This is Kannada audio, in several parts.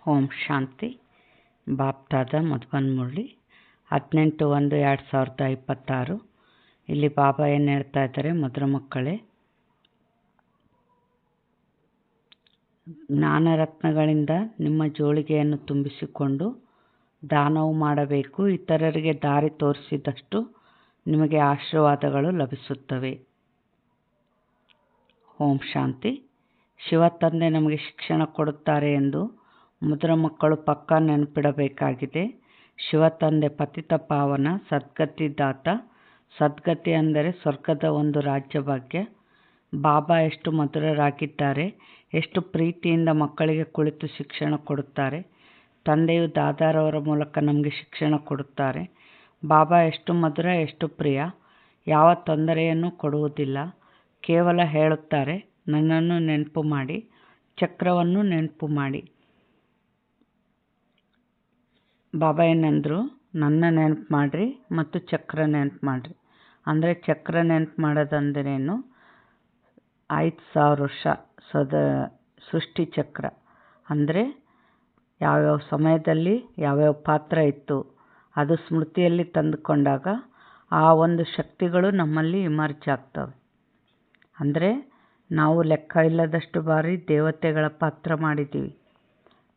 ಓಂ ಶಾಂತಿ. ಬಾಪ್ದಾದ ಮಧುಬನ್ ಮುರಳಿ 18/1/2026. ಇಲ್ಲಿ ಬಾಬಾ ಏನು ಹೇಳ್ತಾ ಇದ್ದಾರೆ, ಮಧುರ ಮಕ್ಕಳೇ, ಜ್ಞಾನರತ್ನಗಳಿಂದ ನಿಮ್ಮ ಜೋಳಿಗೆಯನ್ನು ತುಂಬಿಸಿಕೊಂಡು ದಾನವು ಮಾಡಬೇಕು. ಇತರರಿಗೆ ದಾರಿ ತೋರಿಸಿದಷ್ಟು ನಿಮಗೆ ಆಶೀರ್ವಾದಗಳು ಲಭಿಸುತ್ತವೆ. ಓಂ ಶಾಂತಿ. ಶಿವ ತಂದೆ ನಮಗೆ ಶಿಕ್ಷಣ ಕೊಡುತ್ತಾರೆ ಎಂದು ಮಧುರ ಮಕ್ಕಳು ಪಕ್ಕಾ ನೆನಪಿಡಬೇಕಾಗಿದೆ. ಶಿವ ತಂದೆ ಪತಿತ ಪಾವನ ಸದ್ಗತಿದಾತ. ಸದ್ಗತಿ ಅಂದರೆ ಸ್ವರ್ಗದ ಒಂದು ರಾಜ್ಯ ಭಾಗ್ಯ. ಬಾಬಾ ಎಷ್ಟು ಮಧುರರಾಗಿದ್ದಾರೆ, ಎಷ್ಟು ಪ್ರೀತಿಯಿಂದ ಮಕ್ಕಳಿಗೆ ಕುಳಿತು ಶಿಕ್ಷಣ ಕೊಡುತ್ತಾರೆ. ತಂದೆಯು ದಾದಾರವರ ಮೂಲಕ ನಮಗೆ ಶಿಕ್ಷಣ ಕೊಡುತ್ತಾರೆ. ಬಾಬಾ ಎಷ್ಟು ಮಧುರ, ಎಷ್ಟು ಪ್ರಿಯ, ಯಾವ ತೊಂದರೆಯನ್ನು ಕೊಡುವುದಿಲ್ಲ. ಕೇವಲ ಹೇಳುತ್ತಾರೆ, ನನ್ನನ್ನು ನೆನಪು ಮಾಡಿ, ಚಕ್ರವನ್ನು ನೆನಪು ಮಾಡಿ. ಬಾಬಾ ಏನಂದರು, ನನ್ನ ನೆನಪು ಮಾಡಿರಿ ಮತ್ತು ಚಕ್ರ ನೆನಪು ಮಾಡಿರಿ. ಅಂದರೆ ಚಕ್ರ ನೆನಪು ಮಾಡೋದಂದ್ರೇನು, 5000 ವರ್ಷ ಸೃಷ್ಟಿ ಚಕ್ರ. ಅಂದರೆ ಯಾವ್ಯಾವ ಸಮಯದಲ್ಲಿ ಯಾವ್ಯಾವ ಪಾತ್ರ ಇತ್ತು ಅದು ಸ್ಮೃತಿಯಲ್ಲಿ ತಂದುಕೊಂಡಾಗ ಆ ಒಂದು ಶಕ್ತಿಗಳು ನಮ್ಮಲ್ಲಿ ಇಮರ್ಜ್ ಆಗ್ತವೆ. ಅಂದರೆ ನಾವು ಲೆಕ್ಕ ಇಲ್ಲದಷ್ಟು ಬಾರಿ ದೇವತೆಗಳ ಪಾತ್ರ ಮಾಡಿದ್ದೀವಿ.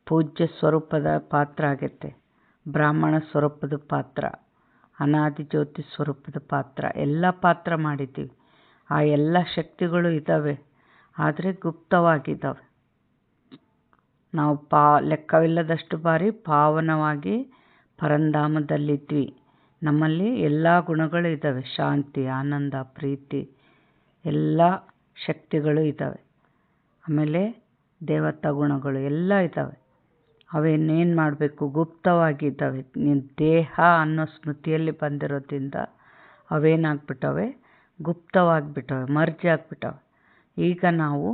ಪೂಜ್ಯ ಸ್ವರೂಪದ ಪಾತ್ರ ಆಗುತ್ತೆ, ಬ್ರಾಹ್ಮಣ ಸ್ವರೂಪದ ಪಾತ್ರ, ಅನಾದಿ ಜ್ಯೋತಿ ಸ್ವರೂಪದ ಪಾತ್ರ, ಎಲ್ಲ ಪಾತ್ರ ಮಾಡಿದ್ದೀವಿ. ಆ ಎಲ್ಲ ಶಕ್ತಿಗಳು ಇದ್ದಾವೆ, ಆದರೆ ಗುಪ್ತವಾಗಿದ್ದಾವೆ. ನಾವು ಲೆಕ್ಕವಿಲ್ಲದಷ್ಟು ಬಾರಿ ಪಾವನವಾಗಿ ಪರಂಧಾಮದಲ್ಲಿದ್ವಿ. ನಮ್ಮಲ್ಲಿ ಎಲ್ಲ ಗುಣಗಳು ಇದ್ದಾವೆ, ಶಾಂತಿ, ಆನಂದ, ಪ್ರೀತಿ, ಎಲ್ಲ ಶಕ್ತಿಗಳು ಇದ್ದಾವೆ. ಆಮೇಲೆ ದೇವತಾ ಗುಣಗಳು ಎಲ್ಲ ಇದ್ದಾವೆ. ಅವೇನೇನು ಮಾಡಬೇಕು, ಗುಪ್ತವಾಗಿದ್ದಾವೆ. ದೇಹ ಅನ್ನೋ ಸ್ಮೃತಿಯಲ್ಲಿ ಬಂದಿರೋದ್ರಿಂದ ಅವೇನಾಗ್ಬಿಟ್ಟವೆ, ಗುಪ್ತವಾಗಿಬಿಟ್ಟವೆ, ಮರ್ಜಿ ಆಗಿಬಿಟ್ಟವೆ. ಈಗ ನಾವು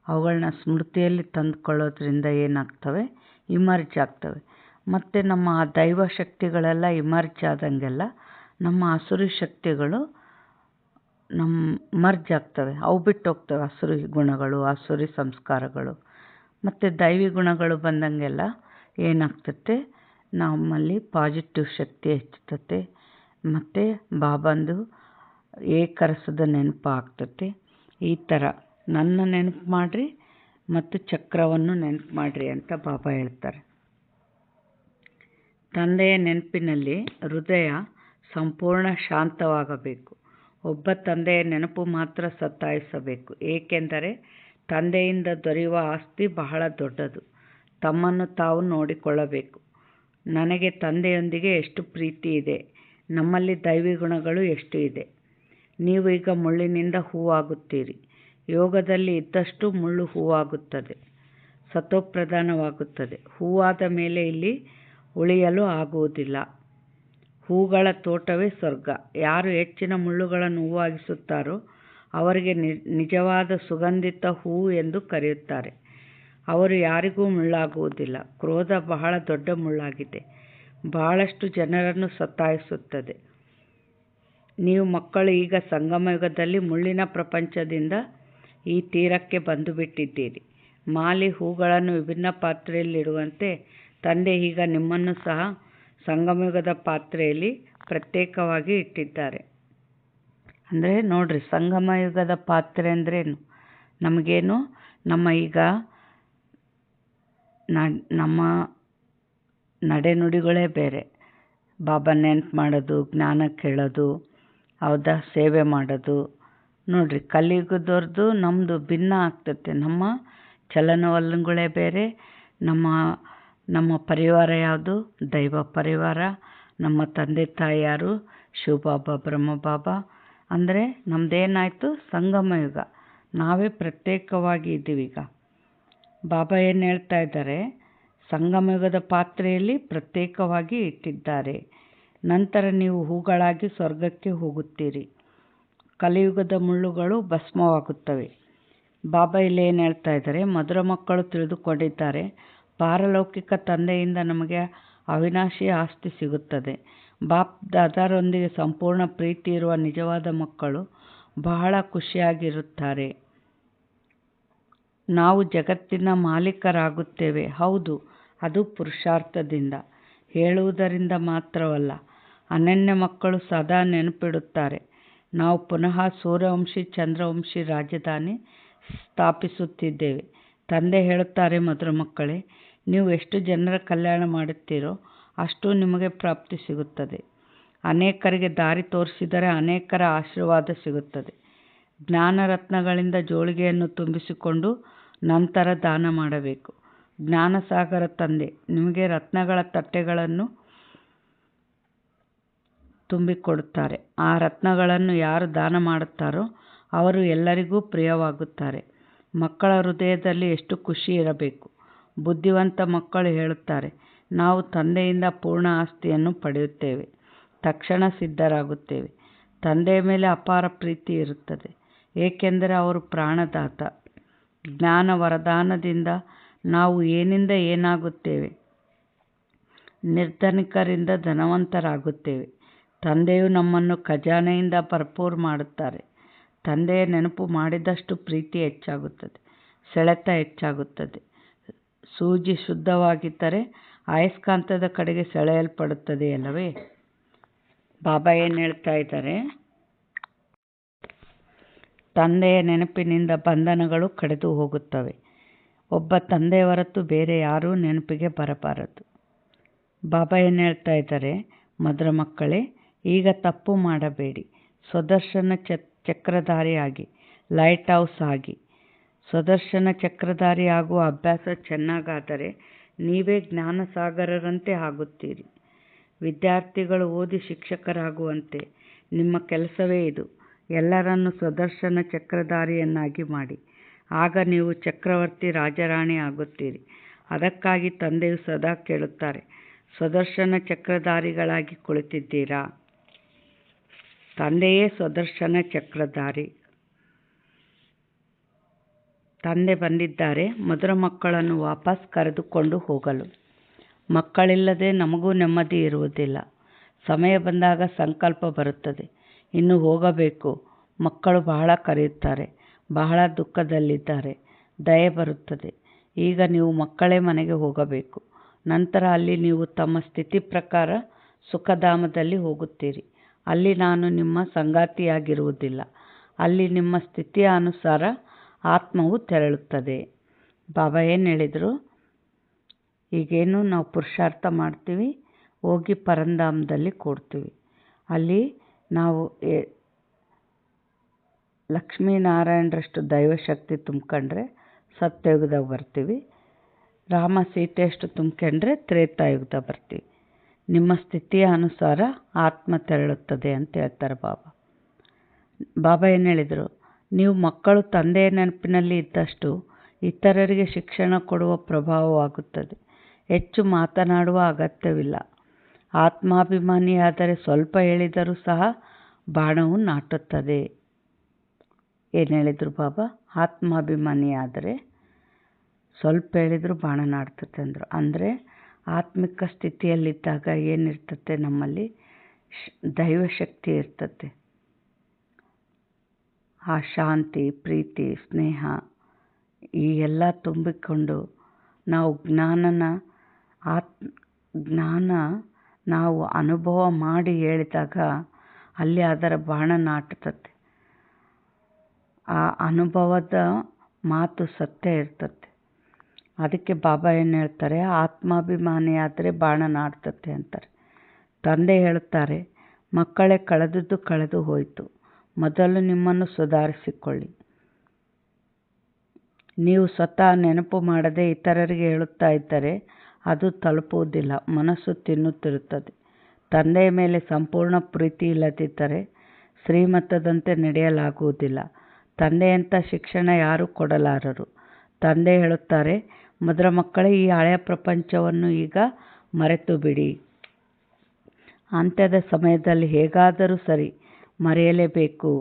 ಅವುಗಳನ್ನ ಸ್ಮೃತಿಯಲ್ಲಿ ತಂದುಕೊಳ್ಳೋದ್ರಿಂದ ಏನಾಗ್ತವೆ, ಇಮರ್ಜ್ ಆಗ್ತವೆ. ಮತ್ತು ನಮ್ಮ ದೈವ ಶಕ್ತಿಗಳೆಲ್ಲ ಇಮರ್ಜ್ ಆದಂಗೆಲ್ಲ ನಮ್ಮ ಅಸುರಿ ಶಕ್ತಿಗಳು ಮರ್ಜ್ ಆಗ್ತವೆ, ಅವು ಬಿಟ್ಟು ಹೋಗ್ತವೆ. ಅಸುರಿ ಗುಣಗಳು, ಅಸುರಿ ಸಂಸ್ಕಾರಗಳು ಮತ್ತು ದೈವಿ ಗುಣಗಳು ಬಂದಂಗೆಲ್ಲ ಏನಾಗ್ತತೆ, ನಮ್ಮಲ್ಲಿ ಪಾಸಿಟಿವ್ ಶಕ್ತಿ ಹೆಚ್ಚುತ್ತೆ. ಮತ್ತು ಬಾಬಂದು ಏಕರಸದ ನೆನಪು ಆಗ್ತತೆ. ಈ ಥರ ನನ್ನ ನೆನಪು ಮಾಡಿರಿ ಮತ್ತು ಚಕ್ರವನ್ನು ನೆನಪು ಮಾಡಿರಿ ಅಂತ ಬಾಬಾ ಹೇಳ್ತಾರೆ. ತಂದೆಯ ನೆನಪಿನಲ್ಲಿ ಹೃದಯ ಸಂಪೂರ್ಣ ಶಾಂತವಾಗಬೇಕು. ಒಬ್ಬ ತಂದೆಯ ನೆನಪು ಮಾತ್ರ ಸತಾಯಿಸಬೇಕು. ಏಕೆಂದರೆ ತಂದೆಯಿಂದ ದೊರೆಯುವ ಆಸ್ತಿ ಬಹಳ ದೊಡ್ಡದು. ತಮ್ಮನ್ನು ತಾವು ನೋಡಿಕೊಳ್ಳಬೇಕು. ನನಗೆ ತಂದೆಯೊಂದಿಗೆ ಎಷ್ಟು ಪ್ರೀತಿ ಇದೆ, ನಮ್ಮಲ್ಲಿ ದೈವಿ ಗುಣಗಳು ಎಷ್ಟು ಇದೆ. ನೀವು ಈಗ ಮುಳ್ಳಿನಿಂದ ಹೂವಾಗುತ್ತೀರಿ. ಯೋಗದಲ್ಲಿ ಇದ್ದಷ್ಟು ಮುಳ್ಳು ಹೂವಾಗುತ್ತದೆ, ಸತೋಪ್ರಧಾನವಾಗುತ್ತದೆ. ಹೂವಾದ ಮೇಲೆ ಇಲ್ಲಿ ಉಳಿಯಲು ಆಗುವುದಿಲ್ಲ. ಹೂಗಳ ತೋಟವೇ ಸ್ವರ್ಗ. ಯಾರು ಹೆಚ್ಚಿನ ಮುಳ್ಳುಗಳನ್ನು ಹೂವಾಗಿಸುತ್ತಾರೋ ಅವರಿಗೆ ನಿಜವಾದ ಸುಗಂಧಿತ ಹೂವು ಎಂದು ಕರೆಯುತ್ತಾರೆ. ಅವರು ಯಾರಿಗೂ ಮುಳ್ಳಾಗುವುದಿಲ್ಲ. ಕ್ರೋಧ ಬಹಳ ದೊಡ್ಡ ಮುಳ್ಳಾಗಿದೆ, ಬಹಳಷ್ಟು ಜನರನ್ನು ಸತಾಯಿಸುತ್ತದೆ. ನೀವು ಮಕ್ಕಳು ಈಗ ಸಂಗಮಯುಗದಲ್ಲಿ ಮುಳ್ಳಿನ ಪ್ರಪಂಚದಿಂದ ಈ ತೀರಕ್ಕೆ ಬಂದು ಬಿಟ್ಟಿದ್ದೀರಿ. ಮಾಲಿ ಹೂಗಳನ್ನು ವಿಭಿನ್ನ ಪಾತ್ರೆಯಲ್ಲಿಡುವಂತೆ ತಂದೆ ಈಗ ನಿಮ್ಮನ್ನು ಸಹ ಸಂಗಮಯುಗದ ಪಾತ್ರೆಯಲ್ಲಿ ಪ್ರತ್ಯೇಕವಾಗಿ ಇಟ್ಟಿದ್ದಾರೆ. ಅಂದರೆ ನೋಡ್ರಿ, ಸಂಗಮಯುಗದ ಪಾತ್ರೆ ಅಂದ್ರೇನು, ನಮಗೇನು ನಮ್ಮ ಈಗ ನಮ್ಮ ನಡೆನುಡಿಗಳೇ ಬೇರೆ. ಬಾಬಾ ನೆನಪು ಮಾಡೋದು, ಜ್ಞಾನ ಕೇಳೋದು, ಹೌದಾ, ಸೇವೆ ಮಾಡೋದು. ನೋಡ್ರಿ, ಕಲಿಯುಗದವ್ರದ್ದು ನಮ್ಮದು ಭಿನ್ನ ಆಗ್ತತೆ. ನಮ್ಮ ಚಲನವಲನಗಳೇ ಬೇರೆ. ನಮ್ಮ ಪರಿವಾರ ಯಾವುದು, ದೈವ ಪರಿವಾರ. ನಮ್ಮ ತಂದೆ ತಾಯಿ ಯಾರು, ಶಿವಬಾಬಾ, ಬ್ರಹ್ಮಬಾಬಾ. ಅಂದರೆ ನಮ್ಮದೇನಾಯಿತು, ಸಂಗಮಯುಗ. ನಾವೇ ಪ್ರತ್ಯೇಕವಾಗಿ ಇದ್ದೀವಿ. ಈಗ ಬಾಬಾ ಏನು ಹೇಳ್ತಾ ಇದ್ದಾರೆ, ಸಂಗಮಯುಗದ ಪಾತ್ರೆಯಲ್ಲಿ ಪ್ರತ್ಯೇಕವಾಗಿ ಇಟ್ಟಿದ್ದಾರೆ. ನಂತರ ನೀವು ಹೂಗಳಾಗಿ ಸ್ವರ್ಗಕ್ಕೆ ಹೋಗುತ್ತೀರಿ. ಕಲಿಯುಗದ ಮುಳ್ಳುಗಳು ಭಸ್ಮವಾಗುತ್ತವೆ. ಬಾಬಾ ಇಲ್ಲಿ ಏನು ಹೇಳ್ತಾ ಇದ್ದಾರೆ, ಮಧುರ ಮಕ್ಕಳು ತಿಳಿದುಕೊಂಡಿದ್ದಾರೆ, ಪಾರಲೌಕಿಕ ತಂದೆಯಿಂದ ನಮಗೆ ಅವಿನಾಶಿ ಆಸ್ತಿ ಸಿಗುತ್ತದೆ. ಬಾಪ್ ದಾದಾರೊಂದಿಗೆ ಸಂಪೂರ್ಣ ಪ್ರೀತಿ ಇರುವ ನಿಜವಾದ ಮಕ್ಕಳು ಬಹಳ ಖುಷಿಯಾಗಿರುತ್ತಾರೆ. ನಾವು ಜಗತ್ತಿನ ಮಾಲೀಕರಾಗುತ್ತೇವೆ. ಹೌದು, ಅದು ಪುರುಷಾರ್ಥದಿಂದ. ಹೇಳುವುದರಿಂದ ಮಾತ್ರವಲ್ಲ, ಅನನ್ಯ ಮಕ್ಕಳು ಸದಾ ನೆನಪಿಡುತ್ತಾರೆ. ನಾವು ಪುನಃ ಸೂರ್ಯವಂಶಿ ಚಂದ್ರವಂಶಿ ರಾಜಧಾನಿ ಸ್ಥಾಪಿಸುತ್ತಿದ್ದೇವೆ. ತಂದೆ ಹೇಳುತ್ತಾರೆ, ಮಧುರ ಮಕ್ಕಳೇ, ನೀವು ಎಷ್ಟು ಜನರ ಕಲ್ಯಾಣ ಮಾಡುತ್ತೀರೋ ಅಷ್ಟು ನಿಮಗೆ ಪ್ರಾಪ್ತಿ ಸಿಗುತ್ತದೆ. ಅನೇಕರಿಗೆ ದಾರಿ ತೋರಿಸಿದರೆ ಅನೇಕರ ಆಶೀರ್ವಾದ ಸಿಗುತ್ತದೆ. ಜ್ಞಾನ ರತ್ನಗಳಿಂದ ಜೋಳಿಗೆಯನ್ನು ತುಂಬಿಸಿಕೊಂಡು ನಂತರ ದಾನ ಮಾಡಬೇಕು. ಜ್ಞಾನಸಾಗರ ತಂದೆ ನಿಮಗೆ ರತ್ನಗಳ ತಟ್ಟೆಗಳನ್ನು ತುಂಬಿಕೊಡುತ್ತಾರೆ. ಆ ರತ್ನಗಳನ್ನು ಯಾರು ದಾನ ಮಾಡುತ್ತಾರೋ ಅವರು ಎಲ್ಲರಿಗೂ ಪ್ರಿಯವಾಗುತ್ತಾರೆ. ಮಕ್ಕಳ ಹೃದಯದಲ್ಲಿ ಎಷ್ಟು ಖುಷಿ ಇರಬೇಕು. ಬುದ್ಧಿವಂತ ಮಕ್ಕಳು ಹೇಳುತ್ತಾರೆ, ನಾವು ತಂದೆಯಿಂದ ಪೂರ್ಣ ಆಸ್ತಿಯನ್ನು ಪಡೆಯುತ್ತೇವೆ. ತಕ್ಷಣ ಸಿದ್ಧರಾಗುತ್ತೇವೆ. ತಂದೆಯ ಮೇಲೆ ಅಪಾರ ಪ್ರೀತಿ ಇರುತ್ತದೆ, ಏಕೆಂದರೆ ಅವರು ಪ್ರಾಣದಾತ. ಜ್ಞಾನ ವರದಾನದಿಂದ ನಾವು ಏನಿಂದ ಏನಾಗುತ್ತೇವೆ, ನಿರ್ಧನಿಕರಿಂದ ಧನವಂತರಾಗುತ್ತೇವೆ. ತಂದೆಯು ನಮ್ಮನ್ನು ಖಜಾನೆಯಿಂದ ಭರ್ಪೂರು ಮಾಡುತ್ತಾರೆ. ತಂದೆಯ ನೆನಪು ಮಾಡಿದಷ್ಟು ಪ್ರೀತಿ ಹೆಚ್ಚಾಗುತ್ತದೆ, ಸೆಳೆತ ಹೆಚ್ಚಾಗುತ್ತದೆ. ಸೂಜಿ ಶುದ್ಧವಾಗಿದ್ದರೆ ಅಯಸ್ಕಾಂತದ ಕಡೆಗೆ ಸೆಳೆಯಲ್ಪಡುತ್ತದೆ ಅಲ್ಲವೇ? ಬಾಬಾ ಏನು ಹೇಳ್ತಾ ಇದ್ದಾರೆ? ತಂದೆಯ ನೆನಪಿನಿಂದ ಬಂಧನಗಳು ಕಡಿದು ಹೋಗುತ್ತವೆ. ಒಬ್ಬ ತಂದೆಯ ಹೊರತು ಬೇರೆ ಯಾರೂ ನೆನಪಿಗೆ ಬರಬಾರದು. ಬಾಬಾ ಏನು ಹೇಳ್ತಾ ಇದ್ದಾರೆ? ಮಧುರ ಮಕ್ಕಳೇ, ಈಗ ತಪ್ಪು ಮಾಡಬೇಡಿ. ಸ್ವದರ್ಶನ ಚಕ್ರಧಾರಿ ಆಗಿ, ಲೈಟ್ ಹೌಸ್ ಆಗಿ. ಸ್ವದರ್ಶನ ಚಕ್ರಧಾರಿ ಆಗುವ ಅಭ್ಯಾಸ ಚೆನ್ನಾಗಾದರೆ ನೀವೇ ಜ್ಞಾನಸಾಗರರಂತೆ ಆಗುತ್ತೀರಿ. ವಿದ್ಯಾರ್ಥಿಗಳು ಓದಿ ಶಿಕ್ಷಕರಾಗುವಂತೆ ನಿಮ್ಮ ಕೆಲಸವೇ ಇದು. ಎಲ್ಲರನ್ನು ಸ್ವದರ್ಶನ ಚಕ್ರಧಾರಿಯನ್ನಾಗಿ ಮಾಡಿ. ಆಗ ನೀವು ಚಕ್ರವರ್ತಿ ರಾಜರಾಣಿ ಆಗುತ್ತೀರಿ. ಅದಕ್ಕಾಗಿ ತಂದೆಯು ಸದಾ ಕೇಳುತ್ತಾರೆ, ಸ್ವದರ್ಶನ ಚಕ್ರಧಾರಿಗಳಾಗಿ ಕುಳಿತಿದ್ದೀರಾ? ತಂದೆಯೇ ಸ್ವದರ್ಶನ ಚಕ್ರಧಾರಿ. ತಂದೆ ಬಂದಿದ್ದಾರೆ ಮಧುರ ಮಕ್ಕಳನ್ನು ವಾಪಸ್ ಕರೆದುಕೊಂಡು ಹೋಗಲು. ಮಕ್ಕಳಿಲ್ಲದೆ ನಮಗೂ ನೆಮ್ಮದಿ ಇರುವುದಿಲ್ಲ. ಸಮಯ ಬಂದಾಗ ಸಂಕಲ್ಪ ಬರುತ್ತದೆ, ಇನ್ನು ಹೋಗಬೇಕು. ಮಕ್ಕಳು ಬಹಳ ಕರೆಯುತ್ತಾರೆ, ಬಹಳ ದುಃಖದಲ್ಲಿದ್ದಾರೆ. ದಯೆ ಬರುತ್ತದೆ, ಈಗ ನೀವು ಮಕ್ಕಳೇ ಮನೆಗೆ ಹೋಗಬೇಕು. ನಂತರ ಅಲ್ಲಿ ನೀವು ತಮ್ಮ ಸ್ಥಿತಿ ಪ್ರಕಾರ ಸುಖಧಾಮದಲ್ಲಿ ಹೋಗುತ್ತೀರಿ. ಅಲ್ಲಿ ನಾನು ನಿಮ್ಮ ಸಂಗಾತಿಯಾಗಿರುವುದಿಲ್ಲ. ಅಲ್ಲಿ ನಿಮ್ಮ ಸ್ಥಿತಿಯ ಅನುಸಾರ ಆತ್ಮವು ತೆರಳುತ್ತದೆ. ಬಾಬಾ ಏನು ಹೇಳಿದರು? ಈಗೇನು ನಾವು ಪುರುಷಾರ್ಥ ಮಾಡ್ತೀವಿ, ಹೋಗಿ ಪರಂಧಾಮದಲ್ಲಿ ಕೂಡ್ತೀವಿ. ಅಲ್ಲಿ ನಾವು ಲಕ್ಷ್ಮೀನಾರಾಯಣರಷ್ಟು ದೈವಶಕ್ತಿ ತುಂಬ್ಕೊಂಡ್ರೆ ಸತ್ಯಯುಗದಾಗ ಬರ್ತೀವಿ. ರಾಮ ಸೀತೆಯಷ್ಟು ತುಂಬ್ಕೊಂಡ್ರೆ ತ್ರೇತಾಯುಗದಾಗ ಬರ್ತೀವಿ. ನಿಮ್ಮ ಸ್ಥಿತಿಯ ಅನುಸಾರ ಆತ್ಮ ತೆರಳುತ್ತದೆ ಅಂತ ಹೇಳ್ತಾರೆ ಬಾಬಾ. ಬಾಬಾ ಏನು ಹೇಳಿದರು? ನೀವು ಮಕ್ಕಳು ತಂದೆಯ ನೆನಪಿನಲ್ಲಿ ಇದ್ದಷ್ಟು ಇತರರಿಗೆ ಶಿಕ್ಷಣ ಕೊಡುವ ಪ್ರಭಾವವಾಗುತ್ತದೆ. ಹೆಚ್ಚು ಮಾತನಾಡುವ ಅಗತ್ಯವಿಲ್ಲ. ಆತ್ಮಾಭಿಮಾನಿಯಾದರೆ ಸ್ವಲ್ಪ ಹೇಳಿದರೂ ಸಹ ಬಾಣವು ನಾಟುತ್ತದೆ. ಏನು ಹೇಳಿದರು ಬಾಬಾ? ಆತ್ಮಾಭಿಮಾನಿಯಾದರೆ ಸ್ವಲ್ಪ ಹೇಳಿದರೂ ಬಾಣ ನಾಡ್ತದೆ ಅಂದರು. ಅಂದರೆ ಆತ್ಮಿಕ ಸ್ಥಿತಿಯಲ್ಲಿದ್ದಾಗ ಏನಿರ್ತತೆ, ನಮ್ಮಲ್ಲಿ ದೈವಶಕ್ತಿ ಇರ್ತತೆ. ಆ ಶಾಂತಿ, ಪ್ರೀತಿ, ಸ್ನೇಹ ಈ ಎಲ್ಲ ತುಂಬಿಕೊಂಡು ನಾವು ಜ್ಞಾನ ನಾವು ಅನುಭವ ಮಾಡಿ ಹೇಳಿದಾಗ ಅಲ್ಲಿ ಅದರ ಬಾಣ ನಾಟುತ್ತದೆ. ಆ ಅನುಭವದ ಮಾತು ಸತ್ಯ ಇರ್ತತೆ. ಅದಕ್ಕೆ ಬಾಬಾ ಏನು ಹೇಳ್ತಾರೆ? ಆತ್ಮಾಭಿಮಾನಿಯಾದರೆ ಬಾಣ ನಾಡ್ತತೆ ಅಂತಾರೆ. ತಂದೆ ಹೇಳುತ್ತಾರೆ, ಮಕ್ಕಳೇ, ಕಳೆದದ್ದು ಕಳೆದು ಹೋಯಿತು. ಮೊದಲು ನಿಮ್ಮನ್ನು ಸುಧಾರಿಸಿಕೊಳ್ಳಿ. ನೀವು ಸ್ವತಃ ನೆನಪು ಮಾಡದೆ ಇತರರಿಗೆ ಹೇಳುತ್ತಾ ಇದ್ದರೆ ಅದು ತಲುಪುವುದಿಲ್ಲ. ಮನಸ್ಸು ತಿನ್ನುತ್ತಿರುತ್ತದೆ. ತಂದೆಯ ಮೇಲೆ ಸಂಪೂರ್ಣ ಪ್ರೀತಿ ಇಲ್ಲದಿದ್ದರೆ ಶ್ರೀಮತದಂತೆ ನಡೆಯಲಾಗುವುದಿಲ್ಲ. ತಂದೆಯಂಥ ಶಿಕ್ಷಣ ಯಾರೂ ಕೊಡಲಾರರು. ತಂದೆ ಹೇಳುತ್ತಾರೆ, ಮಧುರ ಮಕ್ಕಳೇ, ಈ ಹಳೆಯ ಪ್ರಪಂಚವನ್ನು ಈಗ ಮರೆತು ಬಿಡಿ. ಅಂತ್ಯದ ಸಮಯದಲ್ಲಿ ಹೇಗಾದರೂ ಸರಿ ಮರೆಯಲೇಬೇಕು.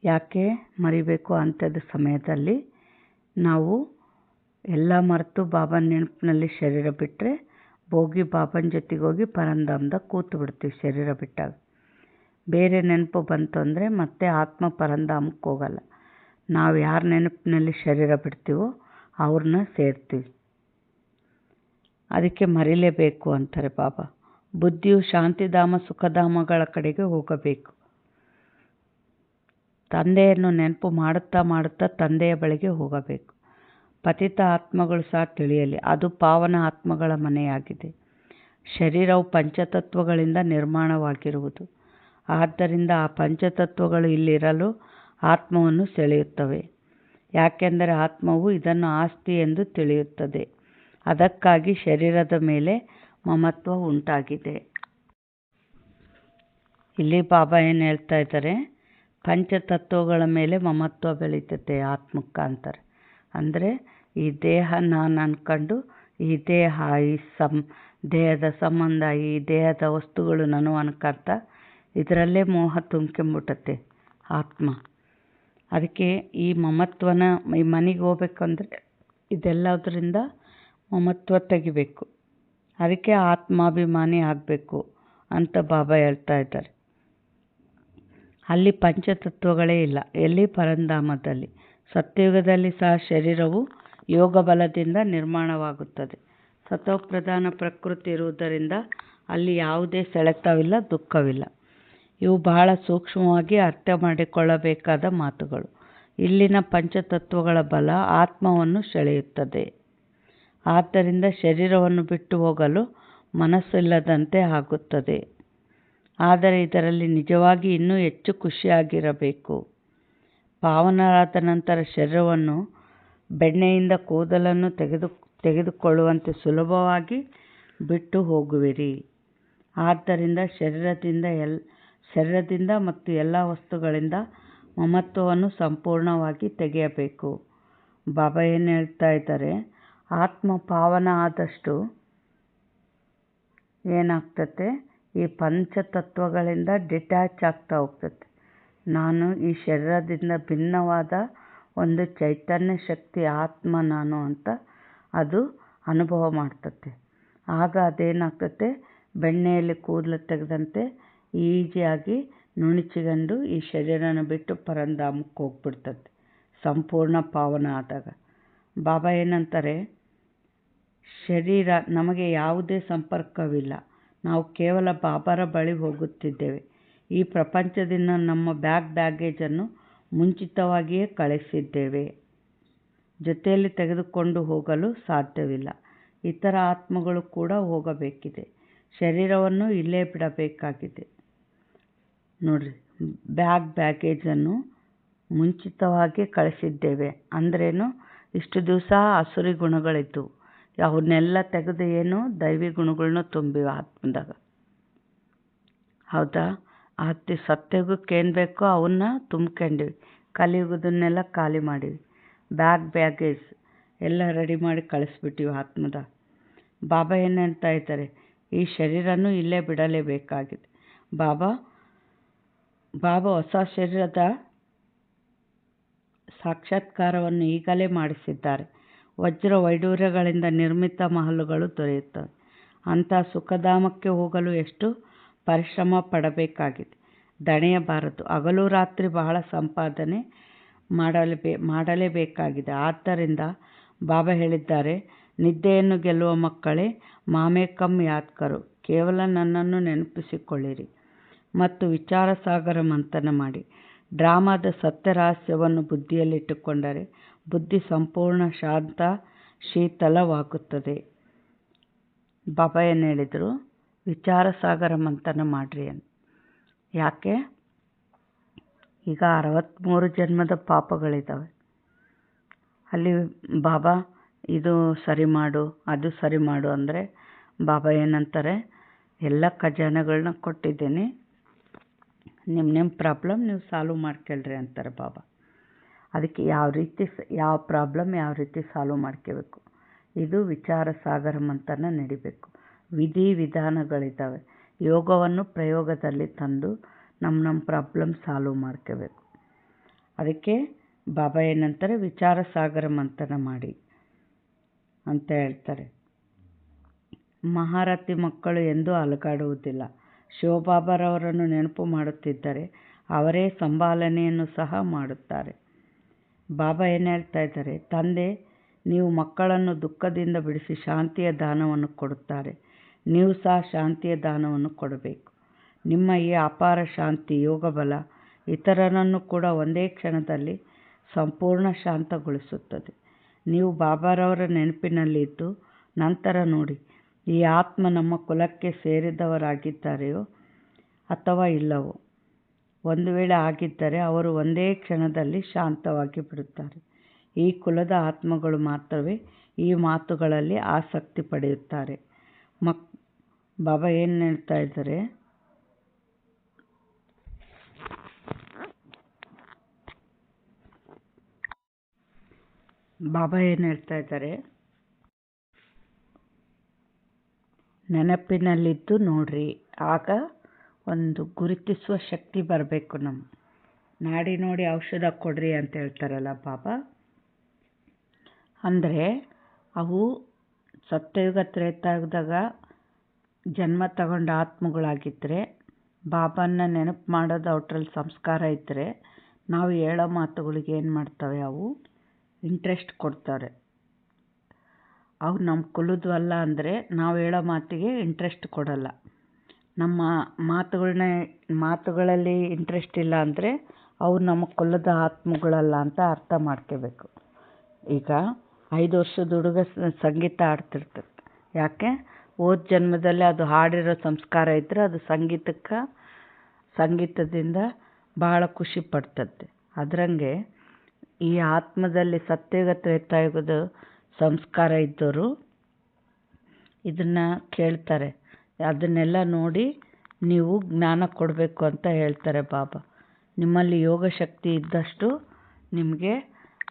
ಯಾಕೆ ಮರಿಬೇಕು? ಅಂತ್ಯದ ಸಮಯದಲ್ಲಿ ನಾವು ಎಲ್ಲ ಮರೆತು ಬಾಬನ ನೆನಪಿನಲ್ಲಿ ಶರೀರ ಬಿಟ್ಟರೆ ಹೋಗಿ ಬಾಬನ ಜೊತೆಗೆ ಹೋಗಿ ಪರಂಧಾಮದಾಗ ಕೂತು ಬಿಡ್ತೀವಿ. ಶರೀರ ಬಿಟ್ಟಾಗ ಬೇರೆ ನೆನಪು ಬಂತು ಅಂದರೆ ಮತ್ತೆ ಆತ್ಮ ಪರಂಧಾಮಕ್ಕೆ ಹೋಗಲ್ಲ. ನಾವು ಯಾರ ನೆನಪಿನಲ್ಲಿ ಶರೀರ ಬಿಡ್ತೀವೋ ಅವ್ರನ್ನ ಸೇರ್ತೀವಿ. ಅದಕ್ಕೆ ಮರಿಲೇಬೇಕು ಅಂತಾರೆ ಬಾಬಾ. ಬುದ್ಧಿಯು ಶಾಂತಿಧಾಮ ಸುಖಧಾಮಗಳ ಕಡೆಗೆ ಹೋಗಬೇಕು. ತಂದೆಯನ್ನು ನೆನಪು ಮಾಡುತ್ತಾ ಮಾಡುತ್ತಾ ತಂದೆಯ ಬಳಿಗೆ ಹೋಗಬೇಕು. ಪತಿತ ಆತ್ಮಗಳು ಸಹ ತಿಳಿಯಲಿ, ಅದು ಪಾವನ ಆತ್ಮಗಳ ಮನೆಯಾಗಿದೆ. ಶರೀರವು ಪಂಚತತ್ವಗಳಿಂದ ನಿರ್ಮಾಣವಾಗಿರುವುದು. ಆದ್ದರಿಂದ ಆ ಪಂಚತತ್ವಗಳು ಇಲ್ಲಿರಲು ಆತ್ಮವನ್ನು ಸೆಳೆಯುತ್ತವೆ. ಯಾಕೆಂದರೆ ಆತ್ಮವು ಇದನ್ನು ಆಸ್ತಿ ಎಂದು ತಿಳಿಯುತ್ತದೆ. ಅದಕ್ಕಾಗಿ ಶರೀರದ ಮೇಲೆ ಮಮತ್ವ ಉಂಟಾಗಿದೆ. ಇಲ್ಲಿ ಬಾಬಾ ಏನು ಹೇಳ್ತಾ ಇದ್ದಾರೆ, ಪಂಚತತ್ವಗಳ ಮೇಲೆ ಮಮತ್ವ ಬೆಳೀತದೆ ಆತ್ಮಕ್ಕೆ ಅಂತಾರೆ. ಅಂದರೆ ಈ ದೇಹ ನಾನು ಅಂದ್ಕೊಂಡು ಈ ದೇಹ, ಈ ದೇಹದ ಸಂಬಂಧ, ಈ ದೇಹದ ವಸ್ತುಗಳು ನಾನು ಅನ್ಕೊಂತ ಇದರಲ್ಲೇ ಮೋಹ ತುಂಬ್ಕೊಂಬಿಟ್ಟತೆ ಆತ್ಮ. ಅದಕ್ಕೆ ಈ ಮಮತ್ವನ ಈ ಮನೆಗೆ ಹೋಗ್ಬೇಕಂದ್ರೆ ಇದೆಲ್ಲದರಿಂದ ಮಮತ್ವ ತೆಗಿಬೇಕು. ಅದಕ್ಕೆ ಆತ್ಮಾಭಿಮಾನಿ ಆಗಬೇಕು ಅಂತ ಬಾಬಾ ಹೇಳ್ತಾ ಇದ್ದಾರೆ. ಅಲ್ಲಿ ಪಂಚತತ್ವಗಳೇ ಇಲ್ಲ. ಎಲ್ಲಿ? ಪರಂಧಾಮದಲ್ಲಿ. ಸತ್ಯಯುಗದಲ್ಲಿ ಸಹ ಶರೀರವು ಯೋಗ ಬಲದಿಂದ ನಿರ್ಮಾಣವಾಗುತ್ತದೆ. ಸತೋಪ್ರಧಾನ ಪ್ರಕೃತಿ ಇರುವುದರಿಂದ ಅಲ್ಲಿ ಯಾವುದೇ ಸೆಳೆತವಿಲ್ಲ, ದುಃಖವಿಲ್ಲ. ಇವು ಬಹಳ ಸೂಕ್ಷ್ಮವಾಗಿ ಅರ್ಥ ಮಾಡಿಕೊಳ್ಳಬೇಕಾದ ಮಾತುಗಳು. ಇಲ್ಲಿನ ಪಂಚತತ್ವಗಳ ಬಲ ಆತ್ಮವನ್ನು ಸೆಳೆಯುತ್ತದೆ. ಆದ್ದರಿಂದ ಶರೀರವನ್ನು ಬಿಟ್ಟು ಹೋಗಲು ಮನಸ್ಸಿಲ್ಲದಂತೆ ಆಗುತ್ತದೆ. ಆದರೆ ಇದರಲ್ಲಿ ನಿಜವಾಗಿ ಇನ್ನೂ ಹೆಚ್ಚು ಖುಷಿಯಾಗಿರಬೇಕು. ಪಾವನರಾದ ನಂತರ ಶರೀರವನ್ನು ಬೆಣ್ಣೆಯಿಂದ ಕೂದಲನ್ನು ತೆಗೆದುಕೊಳ್ಳುವಂತೆ ಸುಲಭವಾಗಿ ಬಿಟ್ಟು ಹೋಗುವಿರಿ. ಆದ್ದರಿಂದ ಶರೀರದಿಂದ ಮತ್ತು ಎಲ್ಲ ವಸ್ತುಗಳಿಂದ ಮಮತ್ವವನ್ನು ಸಂಪೂರ್ಣವಾಗಿ ತೆಗೆಯಬೇಕು. ಬಾಬಾ ಏನು ಹೇಳ್ತಾ ಇದ್ದಾರೆ, ಆತ್ಮ ಪಾವನ ಆದಷ್ಟು ಏನಾಗ್ತತೆ, ಈ ಪಂಚತತ್ವಗಳಿಂದ ಡಿಟ್ಯಾಚ್ ಆಗ್ತಾ ಹೋಗ್ತದೆ. ನಾನು ಈ ಶರೀರದಿಂದ ಭಿನ್ನವಾದ ಒಂದು ಚೈತನ್ಯ ಶಕ್ತಿ ಆತ್ಮ ನಾನು ಅಂತ ಅದು ಅನುಭವ ಮಾಡ್ತತೆ. ಆಗ ಅದೇನಾಗ್ತತೆ, ಬೆಣ್ಣೆಯಲ್ಲಿ ಕೂದಲು ತೆಗೆದಂತೆ ಈಜಿಯಾಗಿ ನುಣುಚಿಕೊಂಡು ಈ ಶರೀರನ ಬಿಟ್ಟು ಪರಂಧಾಮಕ್ಕೆ ಹೋಗ್ಬಿಡ್ತದೆ ಸಂಪೂರ್ಣ ಪಾವನ ಆದಾಗ. ಬಾಬಾ ಏನಂತಾರೆ, ಶರೀರ ನಮಗೆ ಯಾವುದೇ ಸಂಪರ್ಕವಿಲ್ಲ. ನಾವು ಕೇವಲ ಬಾಬಾರ ಬಳಿ ಹೋಗುತ್ತಿದ್ದೇವೆ. ಈ ಪ್ರಪಂಚದಿಂದ ನಮ್ಮ ಬ್ಯಾಗೇಜನ್ನು ಮುಂಚಿತವಾಗಿಯೇ ಕಳಿಸಿದ್ದೇವೆ. ಜೊತೆಯಲ್ಲಿ ತೆಗೆದುಕೊಂಡು ಹೋಗಲು ಸಾಧ್ಯವಿಲ್ಲ. ಇತರ ಆತ್ಮಗಳು ಕೂಡ ಹೋಗಬೇಕಿದೆ. ಶರೀರವನ್ನು ಇಲ್ಲೇ ಬಿಡಬೇಕಾಗಿದೆ. ನೋಡ್ರಿ, ಬ್ಯಾಗೇಜನ್ನು ಮುಂಚಿತವಾಗಿ ಕಳಿಸಿದ್ದೇವೆ ಅಂದ್ರೇನು, ಇಷ್ಟು ದಿವಸ ಅಸುರಿ ಗುಣಗಳಿದ್ದವು, ಅವನ್ನೆಲ್ಲ ತೆಗೆದು ಏನು ದೈವಿ ಗುಣಗಳನ್ನ ತುಂಬಿವೆ ಆತ್ಮದಾಗ. ಹೌದಾ? ಸತ್ಯಯುಗಕ್ಕೆ ಏನು ಬೇಕೋ ಅವನ್ನ ತುಂಬ್ಕೊಂಡಿವಿ. ಕಲಿಯುಗದನ್ನೆಲ್ಲ ಖಾಲಿ ಮಾಡಿವಿ. ಬ್ಯಾಗೇಜ್ ಎಲ್ಲ ರೆಡಿ ಮಾಡಿ ಕಳಿಸ್ಬಿಟ್ಟಿವಿ ಆತ್ಮದ. ಬಾಬಾ ಏನಂತ ಇದ್ದಾರೆ, ಈ ಶರೀರನೂ ಇಲ್ಲೇ ಬಿಡಲೇಬೇಕಾಗಿದೆ. ಬಾಬಾ ಹೊಸ ಶರೀರದ ಸಾಕ್ಷಾತ್ಕಾರವನ್ನು ಈಗಲೇ ಮಾಡಿಸಿದ್ದಾರೆ. ವಜ್ರ ವೈಡೂರ್ಯಗಳಿಂದ ನಿರ್ಮಿತ ಮಹಲುಗಳು ದೊರೆಯುತ್ತವೆ. ಅಂಥ ಸುಖಧಾಮಕ್ಕೆ ಹೋಗಲು ಎಷ್ಟು ಪರಿಶ್ರಮ ಪಡಬೇಕಾಗಿದೆ. ದಣಿಯಬಾರದು. ಹಗಲು ರಾತ್ರಿ ಬಹಳ ಸಂಪಾದನೆ ಮಾಡಲೇಬೇಕಾಗಿದೆ. ಆದ್ದರಿಂದ ಬಾಬಾ ಹೇಳಿದ್ದಾರೆ, ನಿದ್ದೆಯನ್ನು ಗೆಲ್ಲುವ ಮಕ್ಕಳೇ, ಮಾಮೇಕಂ ಯಾದ್ಕರು, ಕೇವಲ ನನ್ನನ್ನು ನೆನಪಿಸಿಕೊಳ್ಳಿರಿ ಮತ್ತು ವಿಚಾರ ಸಾಗರ ಮಂಥನ ಮಾಡಿ. ಡ್ರಾಮಾದ ಸತ್ಯ ರಹಸ್ಯವನ್ನು ಬುದ್ಧಿಯಲ್ಲಿಟ್ಟುಕೊಂಡರೆ ಬುದ್ಧಿ ಸಂಪೂರ್ಣ ಶಾಂತ ಶೀತಲವಾಗುತ್ತದೆ. ಬಾಬಾ ಏನು ಹೇಳಿದರು, ವಿಚಾರ ಸಾಗರ ಮಂಥನ ಮಾಡ್ರಿ ಅಂತ. ಯಾಕೆ? ಈಗ 63 ಜನ್ಮದ ಪಾಪಗಳಿದ್ದಾವೆ. ಅಲ್ಲಿ ಬಾಬಾ ಇದು ಸರಿ ಮಾಡು, ಅದು ಸರಿ ಮಾಡು ಅಂದರೆ ಬಾಬಾ ಏನಂತಾರೆ, ಎಲ್ಲ ಖಜಾನೆಗಳನ್ನ ಕೊಟ್ಟಿದ್ದೀನಿ, ನಿಮ್ಮ ಪ್ರಾಬ್ಲಮ್ ನೀವು ಸಾಲ್ವ್ ಮಾಡ್ಕೊಳ್ರಿ ಅಂತಾರೆ ಬಾಬಾ. ಅದಕ್ಕೆ ಯಾವ ಪ್ರಾಬ್ಲಮ್ ಯಾವ ರೀತಿ ಸಾಲ್ವ್ ಮಾಡ್ಕೋಬೇಕು, ಇದು ವಿಚಾರ ಸಾಗರ ಮಂಥನ ನಡಿಬೇಕು. ವಿಧಿ ವಿಧಾನಗಳಿದ್ದಾವೆ. ಯೋಗವನ್ನು ಪ್ರಯೋಗದಲ್ಲಿ ತಂದು ನಮ್ಮ ಪ್ರಾಬ್ಲಮ್ ಸಾಲ್ವ್ ಮಾಡ್ಕೋಬೇಕು. ಅದಕ್ಕೆ ಬಾಬಾ ಏನಂತಾರೆ, ವಿಚಾರ ಸಾಗರ ಮಂಥನ ಮಾಡಿ ಅಂತ ಹೇಳ್ತಾರೆ. ಮಹಾರಥಿ ಮಕ್ಕಳು ಎಂದೂ ಅಲುಗಾಡುವುದಿಲ್ಲ. ಶಿವಬಾಬಾರವರನ್ನು ನೆನಪು ಮಾಡುತ್ತಿದ್ದರೆ ಅವರೇ ಸಂಭಾಲನೆಯನ್ನು ಸಹ ಮಾಡುತ್ತಾರೆ. ಬಾಬಾ ಏನು ಹೇಳ್ತಾ ಇದ್ದಾರೆ, ತಂದೆ ನೀವು ಮಕ್ಕಳನ್ನು ದುಃಖದಿಂದ ಬಿಡಿಸಿ ಶಾಂತಿಯ ದಾನವನ್ನು ಕೊಡುತ್ತಾರೆ. ನೀವು ಸಹ ಶಾಂತಿಯ ದಾನವನ್ನು ಕೊಡಬೇಕು. ನಿಮ್ಮ ಈ ಅಪಾರ ಶಾಂತಿ ಯೋಗಬಲ ಇತರರನ್ನು ಕೂಡ ಒಂದೇ ಕ್ಷಣದಲ್ಲಿ ಸಂಪೂರ್ಣ ಶಾಂತಗೊಳಿಸುತ್ತದೆ. ನೀವು ಬಾಬಾರವರ ನೆನಪಿನಲ್ಲಿದ್ದು ನಂತರ ನೋಡಿ, ಈ ಆತ್ಮ ನಮ್ಮ ಕುಲಕ್ಕೆ ಸೇರಿದವರಾಗಿದ್ದಾರೆಯೋ ಅಥವಾ ಇಲ್ಲವೋ. ಒಂದು ವೇಳೆ ಆಗಿದ್ದರೆ ಅವರು ಒಂದೇ ಕ್ಷಣದಲ್ಲಿ ಶಾಂತವಾಗಿ ಬಿಡುತ್ತಾರೆ. ಈ ಕುಲದ ಆತ್ಮಗಳು ಮಾತ್ರವೇ ಈ ಮಾತುಗಳಲ್ಲಿ ಆಸಕ್ತಿ ಪಡೆಯುತ್ತಾರೆ. ಬಾಬಾ ಏನು ಹೇಳ್ತಾ ಇದ್ದಾರೆ, ನೆನಪಿನಲ್ಲಿದ್ದು ನೋಡ್ರಿ. ಆಗ ಒಂದು ಗುರುತಿಸುವ ಶಕ್ತಿ ಬರಬೇಕು. ನಮ್ಮ ನಾಡಿ ನೋಡಿ ಔಷಧ ಕೊಡ್ರಿ ಅಂತ ಹೇಳ್ತಾರಲ್ಲ ಬಾಬಾ. ಅಂದರೆ ಅವು ಸತ್ಯಯುಗ ತ್ರೇತಾಯುಗದಾಗ ಜನ್ಮ ತಗೊಂಡ ಆತ್ಮಗಳಾಗಿದ್ದರೆ ಬಾಬಾನ ನೆನಪು ಮಾಡೋದು ಅವ್ರಲ್ಲಿ ಸಂಸ್ಕಾರ ಇದ್ದರೆ ನಾವು ಹೇಳೋ ಮಾತುಗಳಿಗೆ ಏನು ಮಾಡ್ತವೆ, ಅವು ಇಂಟ್ರೆಸ್ಟ್ ಕೊಡ್ತಾರೆ. ಅವು ನಮ್ಮ ಕುಲದ್ವಲ್ಲ ಅಂದರೆ ನಾವು ಹೇಳೋ ಮಾತಿಗೆ ಇಂಟ್ರೆಸ್ಟ್ ಕೊಡಲ್ಲ. ನಮ್ಮ ಮಾತುಗಳಲ್ಲಿ ಇಂಟ್ರೆಸ್ಟ್ ಇಲ್ಲ ಅಂದರೆ ಅವು ನಮ್ಮ ಕುಲದ ಆತ್ಮಗಳಲ್ಲ ಅಂತ ಅರ್ಥ ಮಾಡ್ಕೋಬೇಕು. ಈಗ 5 ವರ್ಷದ ಹುಡುಗ ಸಂಗೀತ ಆಡ್ತಿರ್ತದೆ. ಯಾಕೆ? ಹೋದ ಜನ್ಮದಲ್ಲಿ ಅದು ಹಾಡಿರೋ ಸಂಸ್ಕಾರ ಇದ್ದರೆ ಅದು ಸಂಗೀತದಿಂದ ಬಹಳ ಖುಷಿ ಪಡ್ತದೆ. ಅದರಂಗೆ ಈ ಆತ್ಮದಲ್ಲಿ ಸತ್ಯಯುಗ ತ್ರೇತಾಯುಗದ ಸಂಸ್ಕಾರ ಇದ್ದವರು ಇದನ್ನು ಕೇಳ್ತಾರೆ. ಅದನ್ನೆಲ್ಲ ನೋಡಿ ನೀವು ಜ್ಞಾನ ಕೊಡಬೇಕು ಅಂತ ಹೇಳ್ತಾರೆ ಬಾಬಾ. ನಿಮ್ಮಲ್ಲಿ ಯೋಗ ಶಕ್ತಿ ಇದ್ದಷ್ಟು ನಿಮಗೆ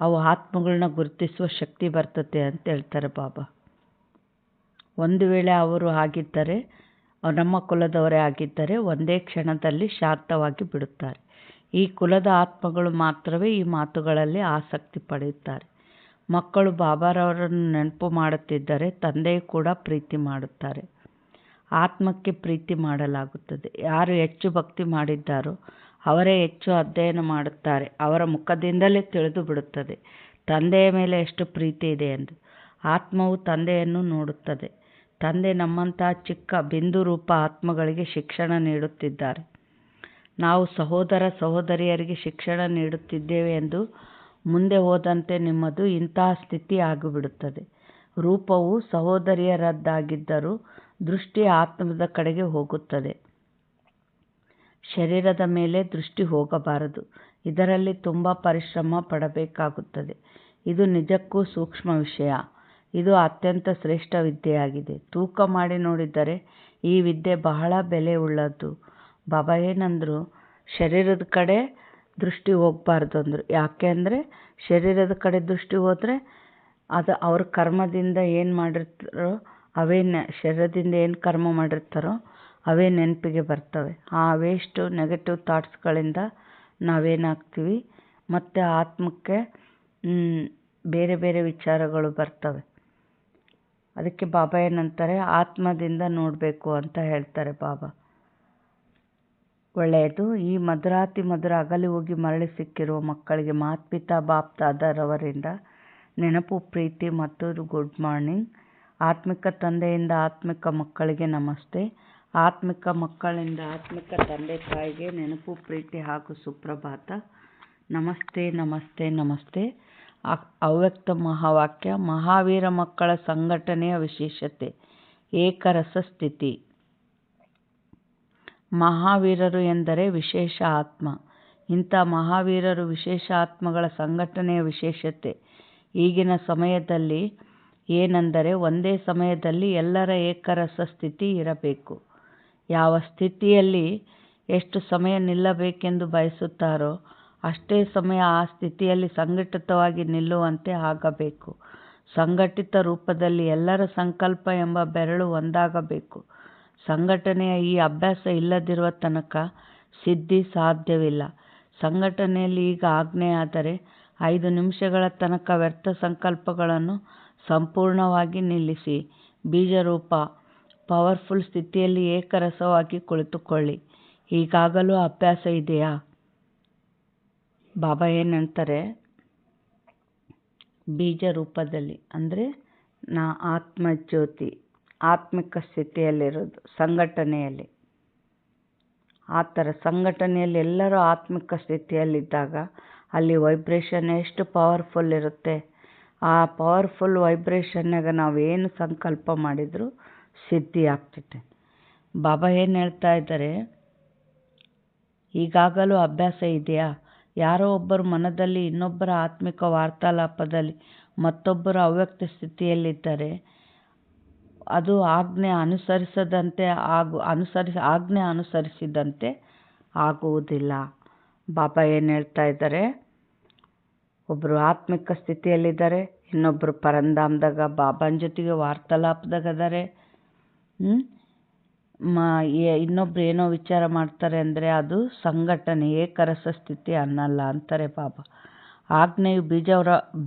ಅವು ಆತ್ಮಗಳನ್ನ ಗುರುತಿಸುವ ಶಕ್ತಿ ಬರ್ತದೆ ಅಂತ ಹೇಳ್ತಾರೆ ಬಾಬಾ. ಒಂದು ವೇಳೆ ಅವರು ಆಗಿದ್ದರೆ, ನಮ್ಮ ಕುಲದವರೇ ಆಗಿದ್ದರೆ ಒಂದೇ ಕ್ಷಣದಲ್ಲಿ ಶಾಂತವಾಗಿ ಬಿಡುತ್ತಾರೆ. ಈ ಕುಲದ ಆತ್ಮಗಳು ಮಾತ್ರವೇ ಈ ಮಾತುಗಳಲ್ಲಿ ಆಸಕ್ತಿ ಪಡೆಯುತ್ತಾರೆ. ಮಕ್ಕಳು ಬಾಬಾರವರನ್ನು ನೆನಪು ಮಾಡುತ್ತಿದ್ದರೆ ತಂದೆಯು ಕೂಡ ಪ್ರೀತಿ ಮಾಡುತ್ತಾರೆ. ಆತ್ಮಕ್ಕೆ ಪ್ರೀತಿ ಮಾಡಲಾಗುತ್ತದೆ. ಯಾರು ಹೆಚ್ಚು ಭಕ್ತಿ ಮಾಡಿದ್ದಾರೋ ಅವರೇ ಹೆಚ್ಚು ಅಧ್ಯಯನ ಮಾಡುತ್ತಾರೆ. ಅವರ ಮುಖದಿಂದಲೇ ತಿಳಿದು ಬಿಡುತ್ತದೆ ತಂದೆಯ ಮೇಲೆ ಎಷ್ಟು ಪ್ರೀತಿ ಇದೆ ಎಂದು. ಆತ್ಮವು ತಂದೆಯನ್ನು ನೋಡುತ್ತದೆ. ತಂದೆ ನಮ್ಮಂತಹ ಚಿಕ್ಕ ಬಿಂದು ರೂಪ ಆತ್ಮಗಳಿಗೆ ಶಿಕ್ಷಣ ನೀಡುತ್ತಿದ್ದಾರೆ. ನಾವು ಸಹೋದರ ಸಹೋದರಿಯರಿಗೆ ಶಿಕ್ಷಣ ನೀಡುತ್ತಿದ್ದೇವೆ ಎಂದು ಮುಂದೆ ಹೋದಂತೆ ನಿಮ್ಮದು ಇಂತಹ ಸ್ಥಿತಿ ಆಗಿಬಿಡುತ್ತದೆ. ರೂಪವು ಸಹೋದರಿಯರದ್ದಾಗಿದ್ದರೂ ದೃಷ್ಟಿ ಆತ್ಮದ ಕಡೆಗೆ ಹೋಗುತ್ತದೆ. ಶರೀರದ ಮೇಲೆ ದೃಷ್ಟಿ ಹೋಗಬಾರದು. ಇದರಲ್ಲಿ ತುಂಬ ಪರಿಶ್ರಮ ಪಡಬೇಕಾಗುತ್ತದೆ. ಇದು ನಿಜಕ್ಕೂ ಸೂಕ್ಷ್ಮ ವಿಷಯ. ಇದು ಅತ್ಯಂತ ಶ್ರೇಷ್ಠ ವಿದ್ಯೆಯಾಗಿದೆ. ತೂಕ ಮಾಡಿ ನೋಡಿದರೆ ಈ ವಿದ್ಯೆ ಬಹಳ ಬೆಲೆ ಉಳ್ಳದ್ದು. ಬಾಬಾ ಏನಂದರು, ಶರೀರದ ಕಡೆ ದೃಷ್ಟಿ ಹೋಗಬಾರ್ದು ಅಂದರು. ಯಾಕೆ ಅಂದರೆ ಶರೀರದ ಕಡೆ ದೃಷ್ಟಿ ಹೋದರೆ ಅದು ಅವ್ರ ಕರ್ಮದಿಂದ ಏನು ಮಾಡಿರ್ತಾರೋ ಅವೇ ಶರೀರದಿಂದ ಏನು ಕರ್ಮ ಮಾಡಿರ್ತಾರೋ ಅವೇ ನೆನಪಿಗೆ ಬರ್ತವೆ. ಆ ವೇಸ್ಟು ನೆಗೆಟಿವ್ ಥಾಟ್ಸ್ಗಳಿಂದ ನಾವೇನಾಗ್ತೀವಿ, ಮತ್ತು ಆತ್ಮಕ್ಕೆ ಬೇರೆ ಬೇರೆ ವಿಚಾರಗಳು ಬರ್ತವೆ. ಅದಕ್ಕೆ ಬಾಬಾ ಏನಂತಾರೆ, ಆತ್ಮದಿಂದ ನೋಡಬೇಕು ಅಂತ ಹೇಳ್ತಾರೆ ಬಾಬಾ. ಒಳ್ಳೆಯದು. ಈ ಮಧುರಾತಿ ಮಧುರ ಅಗಲಿ ಹೋಗಿ ಮರಳಿ ಸಿಕ್ಕಿರುವ ಮಕ್ಕಳಿಗೆ ಮಾತ್ಪಿತಾ ಬಾಪ್ದಾದರವರಿಂದ ನೆನಪು, ಪ್ರೀತಿ ಮತ್ತು ಗುಡ್ ಮಾರ್ನಿಂಗ್. ಆತ್ಮಿಕ ತಂದೆಯಿಂದ ಆತ್ಮಿಕ ಮಕ್ಕಳಿಗೆ ನಮಸ್ತೆ. ಆತ್ಮಿಕ ಮಕ್ಕಳಿಂದ ಆತ್ಮಿಕ ತಂದೆ ತಾಯಿಗೆ ನೆನಪು, ಪ್ರೀತಿ ಹಾಗೂ ಸುಪ್ರಭಾತ. ನಮಸ್ತೆ ನಮಸ್ತೆ ನಮಸ್ತೆ. ಅವ್ಯಕ್ತ ಮಹಾವಾಕ್ಯ. ಮಹಾವೀರ ಮಕ್ಕಳ ಸಂಘಟನೆಯ ವಿಶೇಷತೆ ಏಕರಸ ಸ್ಥಿತಿ. ಮಹಾವೀರರು ಎಂದರೆ ವಿಶೇಷ ಆತ್ಮ. ಇಂಥ ಮಹಾವೀರರು ವಿಶೇಷ ಆತ್ಮಗಳ ಸಂಘಟನೆಯ ವಿಶೇಷತೆ ಈಗಿನ ಸಮಯದಲ್ಲಿ ಏನೆಂದರೆ ಒಂದೇ ಸಮಯದಲ್ಲಿ ಎಲ್ಲರ ಏಕರಸ ಸ್ಥಿತಿ ಇರಬೇಕು. ಯಾವ ಸ್ಥಿತಿಯಲ್ಲಿ ಎಷ್ಟು ಸಮಯ ನಿಲ್ಲಬೇಕೆಂದು ಬಯಸುತ್ತಾರೋ ಅಷ್ಟೇ ಸಮಯ ಆ ಸ್ಥಿತಿಯಲ್ಲಿ ಸಂಘಟಿತವಾಗಿ ನಿಲ್ಲುವಂತೆ ಆಗಬೇಕು. ಸಂಘಟಿತ ರೂಪದಲ್ಲಿ ಎಲ್ಲರ ಸಂಕಲ್ಪ ಎಂಬ ಬೆರಳು ಒಂದಾಗಬೇಕು. ಸಂಘಟನೆಯ ಈ ಅಭ್ಯಾಸ ಇಲ್ಲದಿರುವ ತನಕ ಸಿದ್ಧಿ ಸಾಧ್ಯವಿಲ್ಲ. ಸಂಘಟನೆಯಲ್ಲಿ ಈಗ ಆಜ್ಞೆಯಾದರೆ 5 ನಿಮಿಷಗಳ ತನಕ ವ್ಯರ್ಥ ಸಂಕಲ್ಪಗಳನ್ನು ಸಂಪೂರ್ಣವಾಗಿ ನಿಲ್ಲಿಸಿ ಬೀಜರೂಪ ಪವರ್ಫುಲ್ ಸ್ಥಿತಿಯಲ್ಲಿ ಏಕರಸವಾಗಿ ಕುಳಿತುಕೊಳ್ಳಿ. ಈಗಾಗಲೂ ಅಭ್ಯಾಸ ಇದೆಯಾ? ಬಾಬಾ ಏನಂತಾರೆ, ಬೀಜ ರೂಪದಲ್ಲಿ, ಅಂದರೆ ಆತ್ಮಜ್ಯೋತಿ ಆತ್ಮಿಕ ಸ್ಥಿತಿಯಲ್ಲಿರೋದು ಸಂಘಟನೆಯಲ್ಲಿ. ಆ ಥರ ಸಂಘಟನೆಯಲ್ಲಿ ಎಲ್ಲರೂ ಆತ್ಮಿಕ ಸ್ಥಿತಿಯಲ್ಲಿದ್ದಾಗ ಅಲ್ಲಿ ವೈಬ್ರೇಷನ್ ಎಷ್ಟು ಪವರ್ಫುಲ್ ಇರುತ್ತೆ. ಆ ಪವರ್ಫುಲ್ ವೈಬ್ರೇಷನ್ನಾಗ ನಾವೇನು ಸಂಕಲ್ಪ ಮಾಡಿದರೂ ಸಿದ್ಧಿ ಆಗ್ತೈತೆ. ಬಾಬಾ ಏನು ಹೇಳ್ತಾ ಇದ್ದಾರೆ, ಈಗಾಗಲೂ ಅಭ್ಯಾಸ ಇದೆಯಾ? ಯಾರೋ ಒಬ್ಬರು ಮನದಲ್ಲಿ ಇನ್ನೊಬ್ಬರ ಆತ್ಮಿಕ ವಾರ್ತಾಲಾಪದಲ್ಲಿ ಮತ್ತೊಬ್ಬರು ಅವ್ಯಕ್ತ ಸ್ಥಿತಿಯಲ್ಲಿದ್ದರೆ ಅದು ಆಜ್ಞೆ ಅನುಸರಿಸಿದಂತೆ ಆಗುವುದಿಲ್ಲ. ಬಾಬಾ ಏನು ಹೇಳ್ತಾ ಇದ್ದಾರೆ, ಒಬ್ಬರು ಆತ್ಮಿಕ ಸ್ಥಿತಿಯಲ್ಲಿದ್ದಾರೆ, ಇನ್ನೊಬ್ಬರು ಪರಂಧಾಮದಾಗ ಬಾಬಾನ ಜೊತೆಗೆ ವಾರ್ತಾಲಾಪದಾಗ ಅದಾರೆ. ಇನ್ನೊಬ್ರು ಏನೋ ವಿಚಾರ ಮಾಡ್ತಾರೆ ಅಂದರೆ ಅದು ಸಂಘಟನೆ, ಏಕರಸ ಸ್ಥಿತಿ ಅನ್ನಲ್ಲ ಅಂತಾರೆ ಬಾಬಾ. ಆಜ್ಞೆಯು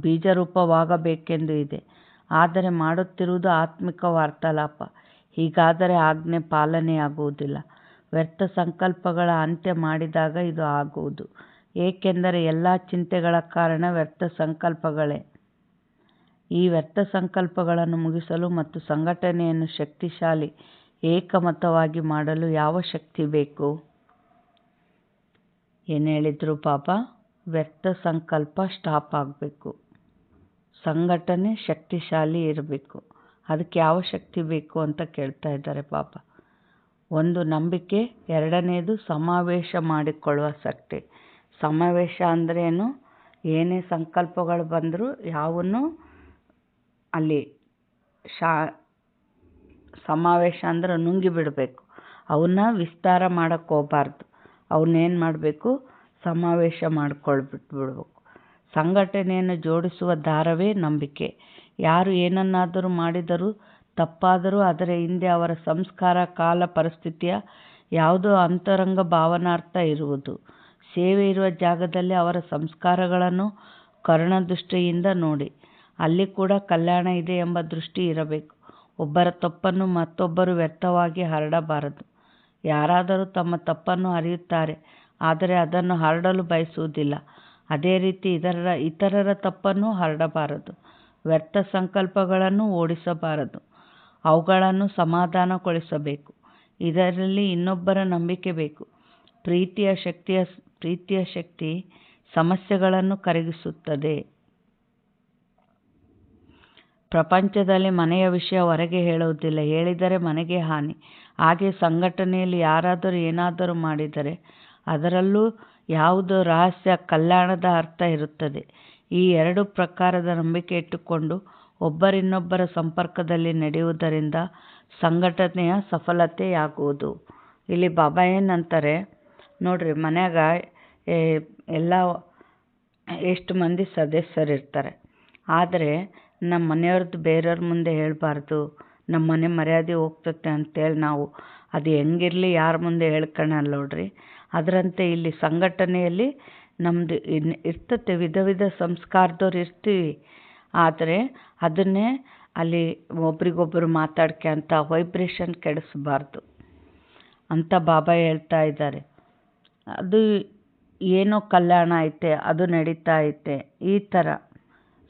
ಬೀಜರೂಪವಾಗಬೇಕೆಂದು ಇದೆ, ಆದರೆ ಮಾಡುತ್ತಿರುವುದು ಆತ್ಮಿಕ ವಾರ್ತಾಲಾಪ. ಹೀಗಾದರೆ ಆಜ್ಞೆ ಪಾಲನೆಯಾಗುವುದಿಲ್ಲ. ವ್ಯರ್ಥ ಸಂಕಲ್ಪಗಳ ಅಂತ್ಯ ಮಾಡಿದಾಗ ಇದು ಆಗುವುದು, ಏಕೆಂದರೆ ಎಲ್ಲ ಚಿಂತೆಗಳ ಕಾರಣ ವ್ಯರ್ಥ ಸಂಕಲ್ಪಗಳೇ. ಈ ವ್ಯರ್ಥ ಸಂಕಲ್ಪಗಳನ್ನು ಮುಗಿಸಲು ಮತ್ತು ಸಂಘಟನೆಯನ್ನು ಶಕ್ತಿಶಾಲಿ ಏಕಮತವಾಗಿ ಮಾಡಲು ಯಾವ ಶಕ್ತಿ ಬೇಕು? ಏನು ಹೇಳಿದ್ರು ಬಾಬಾ? ವ್ಯರ್ಥ ಸಂಕಲ್ಪ ಸ್ಟಾಪ್ ಆಗಬೇಕು, ಸಂಘಟನೆ ಶಕ್ತಿಶಾಲಿ ಇರಬೇಕು. ಅದಕ್ಕೆ ಯಾವ ಶಕ್ತಿ ಬೇಕು ಅಂತ ಕೇಳ್ತಾ ಇದ್ದಾರೆ ಬಾಬಾ. ಒಂದು ನಂಬಿಕೆ, ಎರಡನೇದು ಸಮಾವೇಶ ಮಾಡಿಕೊಳ್ಳುವ ಶಕ್ತಿ. ಸಮಾವೇಶ ಅಂದರೆ ಏನು? ಏನೇ ಸಂಕಲ್ಪಗಳು ಬಂದರೂ ಯಾವನ್ನು ಅಲ್ಲಿ ಸಮಾವೇಶ ಅಂದ್ರೆ ನುಂಗಿ ಬಿಡಬೇಕು, ಅವನ್ನ ವಿಸ್ತಾರ ಮಾಡೋಕ್ಕೆ ಹೋಗಬಾರ್ದು. ಅವನ್ನೇನು ಮಾಡಬೇಕು? ಸಮಾವೇಶ ಮಾಡ್ಕೊಳ್ಬಿಟ್ಬಿಡ್ಬೇಕು. ಸಂಘಟನೆಯನ್ನು ಜೋಡಿಸುವ ದಾರವೇ ನಂಬಿಕೆ. ಯಾರು ಏನನ್ನಾದರೂ ಮಾಡಿದರೂ ತಪ್ಪಾದರೂ ಅದರ ಹಿಂದೆ ಅವರ ಸಂಸ್ಕಾರ, ಕಾಲ, ಪರಿಸ್ಥಿತಿಯ ಯಾವುದೋ ಅಂತರಂಗ ಭಾವನಾರ್ಥ ಇರುವುದು. ಸೇವೆ ಇರುವ ಜಾಗದಲ್ಲಿ ಅವರ ಸಂಸ್ಕಾರಗಳನ್ನು ಕರುಣದೃಷ್ಟಿಯಿಂದ ನೋಡಿ. ಅಲ್ಲಿ ಕೂಡ ಕಲ್ಯಾಣ ಇದೆ ಎಂಬ ದೃಷ್ಟಿ ಇರಬೇಕು. ಒಬ್ಬರ ತಪ್ಪನ್ನು ಮತ್ತೊಬ್ಬರು ವ್ಯರ್ಥವಾಗಿ ಹರಡಬಾರದು. ಯಾರಾದರೂ ತಮ್ಮ ತಪ್ಪನ್ನು ಅರಿಯುತ್ತಾರೆ, ಆದರೆ ಅದನ್ನು ಹರಡಲು ಬಯಸುವುದಿಲ್ಲ. ಅದೇ ರೀತಿ ಇತರರ ತಪ್ಪನ್ನು ಹರಡಬಾರದು. ವ್ಯರ್ಥ ಸಂಕಲ್ಪಗಳನ್ನು ಓಡಿಸಬಾರದು, ಅವುಗಳನ್ನು ಸಮಾಧಾನಗೊಳಿಸಬೇಕು. ಇದರಲ್ಲಿ ಇನ್ನೊಬ್ಬರ ನಂಬಿಕೆ ಬೇಕು. ಪ್ರೀತಿಯ ಶಕ್ತಿ ಸಮಸ್ಯೆಗಳನ್ನು ಕರಗಿಸುತ್ತದೆ. ಪ್ರಪಂಚದಲ್ಲಿ ಮನೆಯ ವಿಷಯ ಹೊರಗೆ ಹೇಳುವುದಿಲ್ಲ, ಹೇಳಿದರೆ ಮನೆಗೆ ಹಾನಿ. ಹಾಗೆ ಸಂಘಟನೆಯಲ್ಲಿ ಯಾರಾದರೂ ಏನಾದರೂ ಮಾಡಿದರೆ ಅದರಲ್ಲೂ ಯಾವುದೋ ರಹಸ್ಯ ಕಲ್ಯಾಣದ ಅರ್ಥ ಇರುತ್ತದೆ. ಈ ಎರಡು ಪ್ರಕಾರದ ನಂಬಿಕೆ ಇಟ್ಟುಕೊಂಡು ಒಬ್ಬರಿನ್ನೊಬ್ಬರ ಸಂಪರ್ಕದಲ್ಲಿ ನಡೆಯುವುದರಿಂದ ಸಂಘಟನೆಯ ಸಫಲತೆಯಾಗುವುದು. ಇಲ್ಲಿ ಬಾಬಾ ಏನಂತಾರೆ ನೋಡ್ರಿ, ಮನ್ಯಾಗ ಎಲ್ಲ ಎಷ್ಟು ಮಂದಿ ಸದಸ್ಯರಿರ್ತಾರೆ, ಆದರೆ ನಮ್ಮ ಮನೆಯವ್ರದ್ದು ಬೇರೆಯವ್ರ ಮುಂದೆ ಹೇಳಬಾರ್ದು, ನಮ್ಮ ಮನೆ ಮರ್ಯಾದೆ ಹೋಗ್ತತೆ ಅಂತೇಳಿ ನಾವು ಅದು ಹೆಂಗಿರಲಿ ಯಾರ ಮುಂದೆ ಹೇಳ್ಕೊಳ್ಳಲ್ಲ ನೋಡ್ರಿ. ಅದರಂತೆ ಇಲ್ಲಿ ಸಂಘಟನೆಯಲ್ಲಿ ನಮ್ಮದು ಇರ್ತತೆ, ವಿಧ ಸಂಸ್ಕಾರದವ್ರು ಇರ್ತೀವಿ. ಆದರೆ ಅದನ್ನೇ ಅಲ್ಲಿ ಒಬ್ರಿಗೊಬ್ಬರು ಮಾತಾಡ್ಕೊಂತ ವೈಬ್ರೇಷನ್ ಕೆಡಿಸಬಾರ್ದು ಅಂತ ಬಾಬಾ ಹೇಳ್ತಾ ಇದ್ದಾರೆ. ಅದು ಏನೋ ಕಲ್ಯಾಣ ಐತೆ, ಅದು ನಡೀತಾ ಐತೆ, ಈ ಥರ